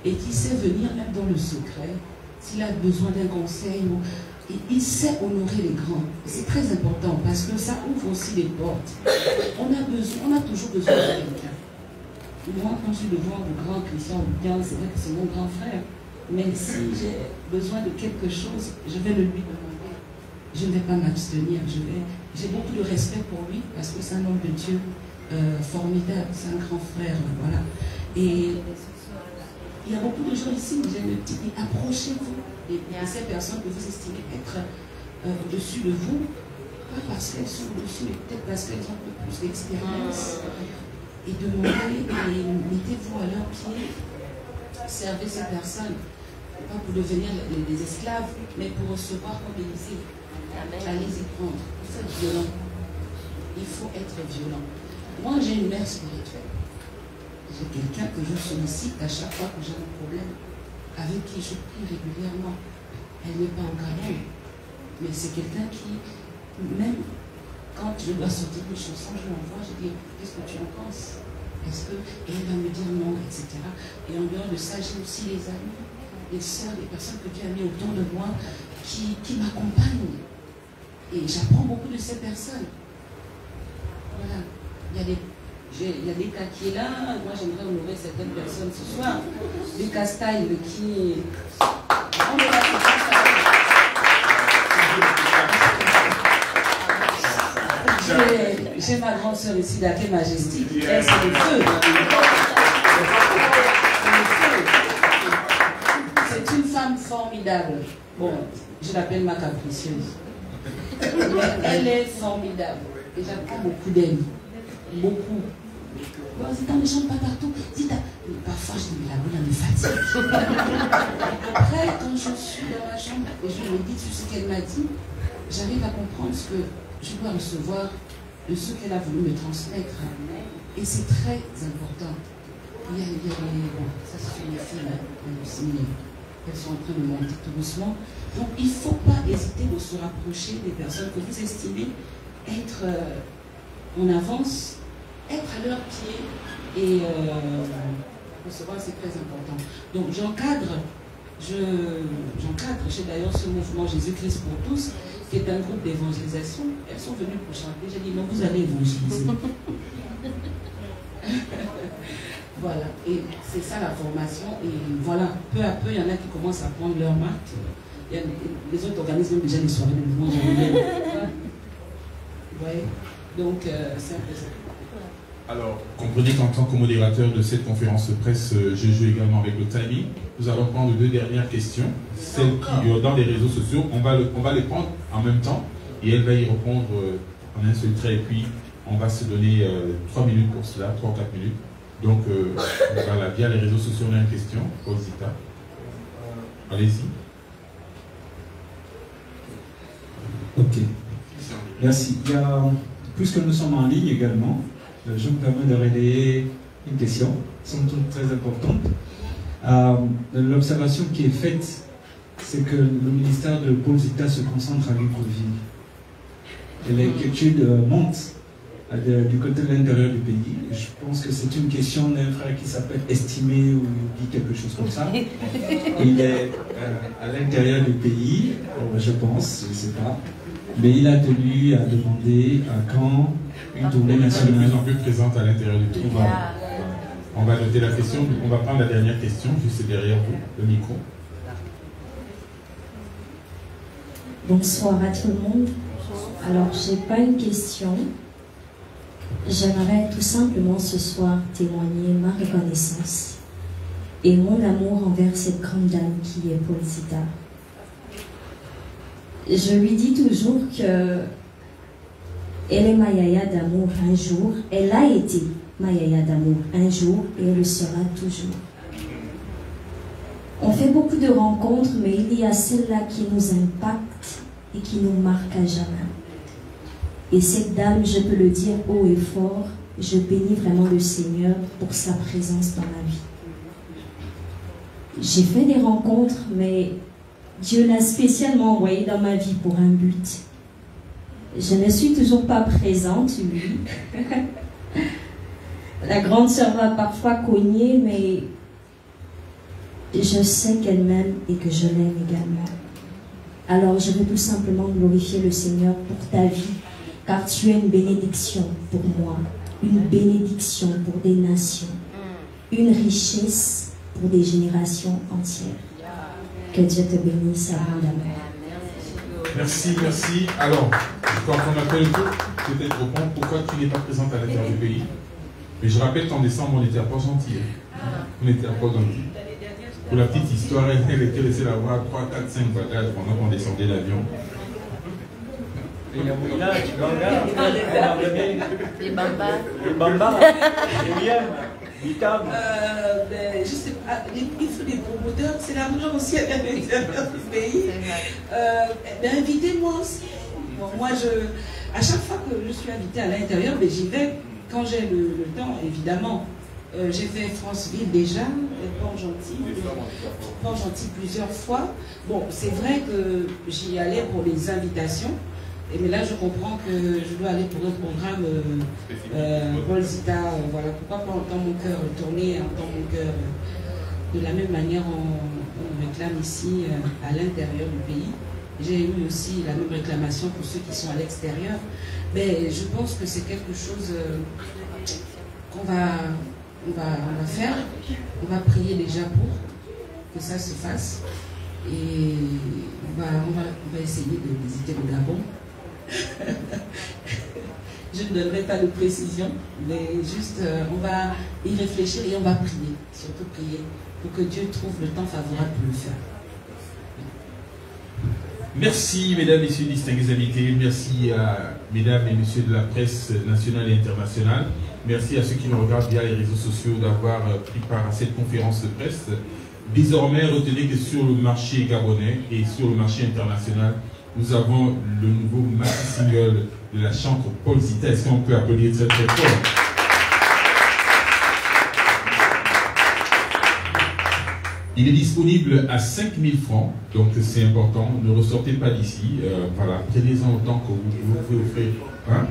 et qui sait venir même dans le secret. S'il a besoin d'un conseil, il sait honorer les grands. C'est très important parce que ça ouvre aussi les portes. On a toujours besoin de quelqu'un. Moi, quand je suis devant le grand Christian bien, c'est vrai que c'est mon grand frère. Mais si j'ai besoin de quelque chose, je vais le lui demander. Je ne vais pas m'abstenir. J'ai beaucoup de respect pour lui parce que c'est un homme de Dieu formidable. C'est un grand frère. Voilà. Et il y a beaucoup de gens ici, j'ai le petit, approchez-vous de ces personnes que vous estimez être au-dessus de vous, pas parce qu'elles sont au-dessus, mais peut-être parce qu'elles ont un peu plus d'expérience. Et demandez et mettez-vous à leurs pieds, servez ces personnes, pas pour devenir des esclaves, mais pour recevoir comme Élisée. Allez-y prendre. Il faut être violent. Il faut être violent. Moi, j'ai une mère spirituelle. J'ai quelqu'un que je sollicite à chaque fois que j'ai un problème, avec qui je prie régulièrement. Elle n'est pas en Gabon, mais c'est quelqu'un qui, même quand je dois sortir une chanson, je l'envoie, je dis, qu'est-ce que tu en penses? Et elle va me dire non, etc. Et en dehors de ça, j'ai aussi les amis, les sœurs, les personnes que Dieu a mis autour de moi qui m'accompagnent. Et j'apprends beaucoup de ces personnes. Voilà. Il y a des cas qui est là. Moi, j'aimerais honorer certaines personnes ce soir. Des cas style qui... On est là, j'ai ma grande sœur ici, Daké Majestique. Elle, c'est le feu. C'est une femme formidable. Bon, je l'appelle ma capricieuse. Mais elle est formidable. Et j'apprends beaucoup d'elle. Beaucoup. Bon, Zita ne chante pas partout. Zita. Parfois, je dis, mais la boule, elle me fatigue. Après, quand je suis dans ma chambre et je médite sur ce qu'elle m'a dit, j'arrive à comprendre ce que je dois recevoir de ce qu'elle a voulu me transmettre. Et c'est très important. Il y a bon, ça c'est les filles, elles sont en train de monter tout doucement. Donc il ne faut pas hésiter de se rapprocher des personnes que vous estimez être en avance être à leurs pieds et recevoir, c'est très important. Donc j'encadre, j'ai d'ailleurs ce mouvement Jésus-Christ pour tous, qui est un groupe d'évangélisation. Elles sont venues pour chanter, j'ai dit non, vous allez évangéliser. Voilà, et c'est ça la formation, et voilà, peu à peu, il y en a qui commencent à prendre leur marque. Il y a les autres organismes déjà des soirées de mouvement. Ouais. Donc, c'est un peu ça. Alors, comprenez qu'en tant que modérateur de cette conférence de presse, je joue également avec le timing. Nous allons prendre 2 dernières questions. Celles qui, dans les réseaux sociaux, on va les prendre en même temps et elle va y répondre en un seul trait. Et puis, on va se donner 3 minutes pour cela, 3 ou 4 minutes. Donc, voilà, via les réseaux sociaux, on a une question. Paul Zita. Allez-y. Ok. Merci. Puisque nous sommes en ligne également, je me permets de relayer une question, somme toute très importante. L'observation qui est faite, c'est que le ministère de Paul Zita se concentre à Libreville. Et l'inquiétude monte du côté de l'intérieur du pays. Je pense que c'est une question d'un frère qui s'appelle Estimé ou dit quelque chose comme ça. Il est à l'intérieur du pays, je pense, je ne sais pas. Mais il a tenu à demander à quand une tournée nationale. De plus en plus présente à l'intérieur du pays. Voilà. On va noter la question. On va prendre la dernière question, juste derrière vous, le micro. Bonsoir à tout le monde. Alors, je n'ai pas une question. J'aimerais tout simplement ce soir témoigner ma reconnaissance et mon amour envers cette grande dame qui est Paul Zita. Je lui dis toujours que elle est ma yaya d'amour un jour, elle a été ma yaya d'amour un jour et elle le sera toujours. On fait beaucoup de rencontres, mais il y a celle-là qui nous impacte et qui nous marque à jamais. Et cette dame, je peux le dire haut et fort, je bénis vraiment le Seigneur pour sa présence dans ma vie. J'ai fait des rencontres, mais Dieu l'a spécialement envoyé dans ma vie pour un but. Je ne suis toujours pas présente, oui. La grande sœur va parfois cogner, mais je sais qu'elle m'aime et que je l'aime également. Alors je veux tout simplement glorifier le Seigneur pour ta vie, car tu es une bénédiction pour moi, une bénédiction pour des nations, une richesse pour des générations entières. Que Dieu te bénisse abondamment. Merci, merci. Alors, quand on appelle peut-être répondre pourquoi tu n'es pas présente à l'intérieur du pays. Mais je rappelle qu'en décembre, on était à Port-Gentil. On était à Port-Gentil. Pour la petite histoire, elle était laissée l'avoir 3, 4, 5 bagages pendant qu'on descendait l'avion. Les Yamouina, les Bambas, les Bambas, les Bambas, les Miam, les Tam. Je sais pas, il faut des promoteurs, c'est l'argent aussi à l'intérieur du pays. Invitez-moi aussi. Bon, moi, à chaque fois que je suis invitée à l'intérieur, j'y vais quand j'ai le temps, évidemment. J'ai fait Franceville déjà, Port-Gentil plusieurs fois. Bon, c'est vrai que j'y allais pour les invitations. Mais là, je comprends que je dois aller pour un programme Paul Zita. Voilà, pourquoi pas entendre mon cœur tourner, entendre mon cœur de la même manière on réclame ici à l'intérieur du pays. J'ai eu aussi la même réclamation pour ceux qui sont à l'extérieur. Mais je pense que c'est quelque chose qu'on va faire. On va prier déjà pour que ça se fasse. Et on va essayer de visiter le Gabon. Je ne donnerai pas de précision, mais juste on va y réfléchir et on va prier, surtout prier, pour que Dieu trouve le temps favorable pour le faire. Merci mesdames, messieurs, distingués invités. Merci à mesdames et messieurs de la presse nationale et internationale. Merci à ceux qui nous regardent via les réseaux sociaux d'avoir pris part à cette conférence de presse. Désormais, retenez que sur le marché gabonais et sur le marché international, nous avons le nouveau maxi-single de la chanteuse Paul Zita. Est-ce qu'on peut applaudir très très fort? Il est disponible à 5 000 francs, donc c'est important. Ne ressortez pas d'ici. Voilà, prenez-en autant que vous pouvez offrir. Hein?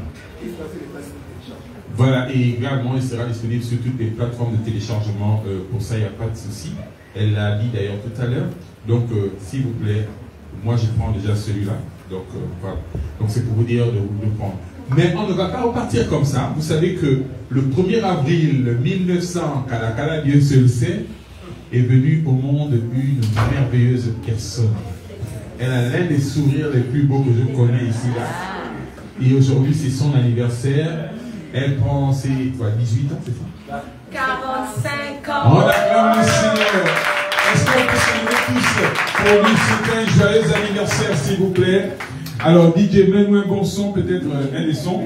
Voilà, et également, il sera disponible sur toutes les plateformes de téléchargement. Pour ça, il n'y a pas de souci. Elle l'a dit d'ailleurs tout à l'heure. Donc, s'il vous plaît, moi, je prends déjà celui-là. Donc, voilà. Donc, c'est pour vous dire de le prendre. Mais on ne va pas repartir comme ça. Vous savez que le 1er avril 1900, Kalakala, Dieu seul sait, est venue au monde une merveilleuse personne. Elle a l'un des sourires les plus beaux que je connais ici, là. Et aujourd'hui, c'est son anniversaire. Elle prend ses 18 ans, c'est ça? 45 ans. On acclame le Seigneur. Est-ce qu'on peut se lever tous pour lui souhaiter un joyeux anniversaire, s'il vous plaît? Alors, DJ, mets-nous un bon son, peut-être un des sons.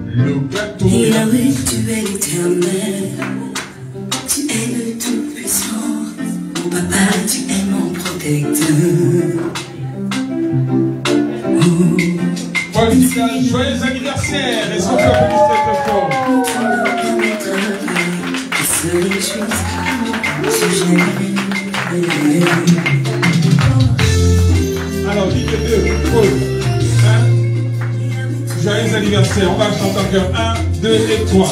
Le gâteau. Yahweh, tu es l'éternel. Tu es le tout-puissant. Mon papa, tu es mon protecteur. Joyeux anniversaire. Est-ce qu'on peut applaudir cette fort? Alors, dites deux, pause. Joyeux anniversaire. On va chanter encore 1, 2 et 3.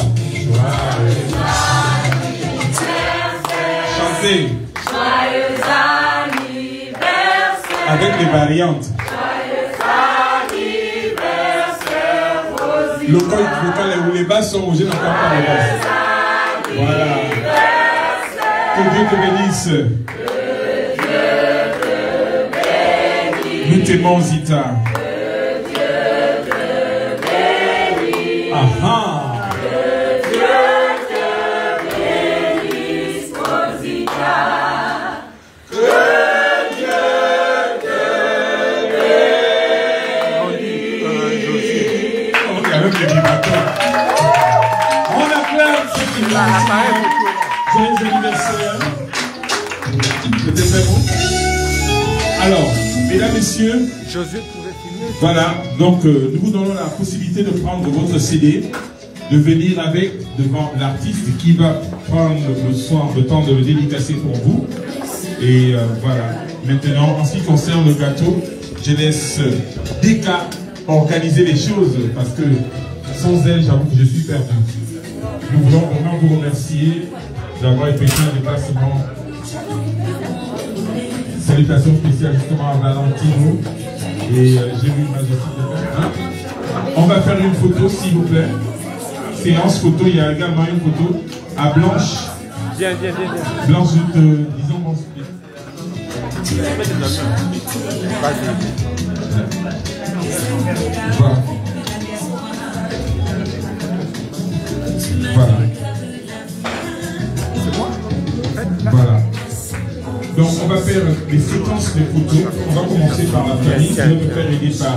Chantez. Joyeux anniversaire. Avec les variantes. Le col vocal où les basses sont rougées, n'entend pas les basses. Voilà. Que Dieu te bénisse. Nous t'aimons, Zita. Aha. On acclame cette joyeux anniversaire. Peut-être un mot. Alors, mesdames, messieurs, voilà, donc nous vous donnons la possibilité de prendre votre CD, de venir avec devant l'artiste qui va prendre le soin, le temps de le dédicacer pour vous. Et voilà, maintenant, en ce qui concerne le gâteau, je laisse Deka organiser les choses parce que sans elle, j'avoue que je suis perdu. Nous voulons vraiment vous remercier d'avoir effectué un déplacement. Salutations spéciales justement à Valentino et j'ai vu Majesté. On va faire une photo s'il vous plaît. Séance photo, il y a également une photo à Blanche. Viens. Blanche, disons mon Voilà. Voilà. Voilà. Donc on va faire les séquences de photos. On va commencer par la famille. Je vais me faire aider par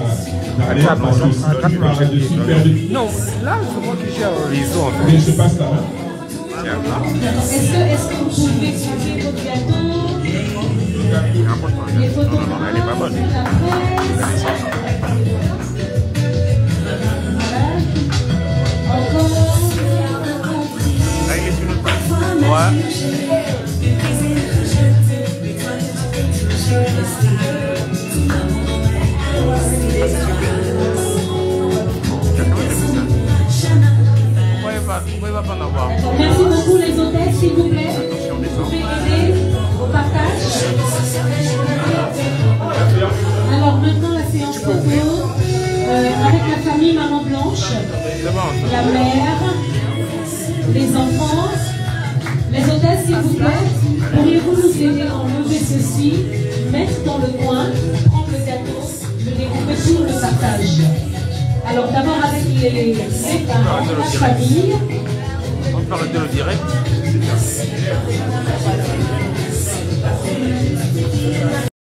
Darlene parce que si tu parles de super de... Non, là c'est moi qui gère les autres. Mais je passe là. Est-ce que vous pouvez expliquer votre gâteau? Les photos. Non, elle n'est pas bonne. Merci beaucoup les hôtesses, s'il vous plaît. Vous pouvez aider au partage. Alors maintenant la séance photo avec la famille Maman Blanche, la mère, les enfants. Les hôtesses, s'il vous plaît, pourriez-vous nous aider à enlever ceci, mettre dans le coin, prendre le gâteau, le découper pour le partage. Alors d'abord avec les parents, la famille. On peut arrêter le direct.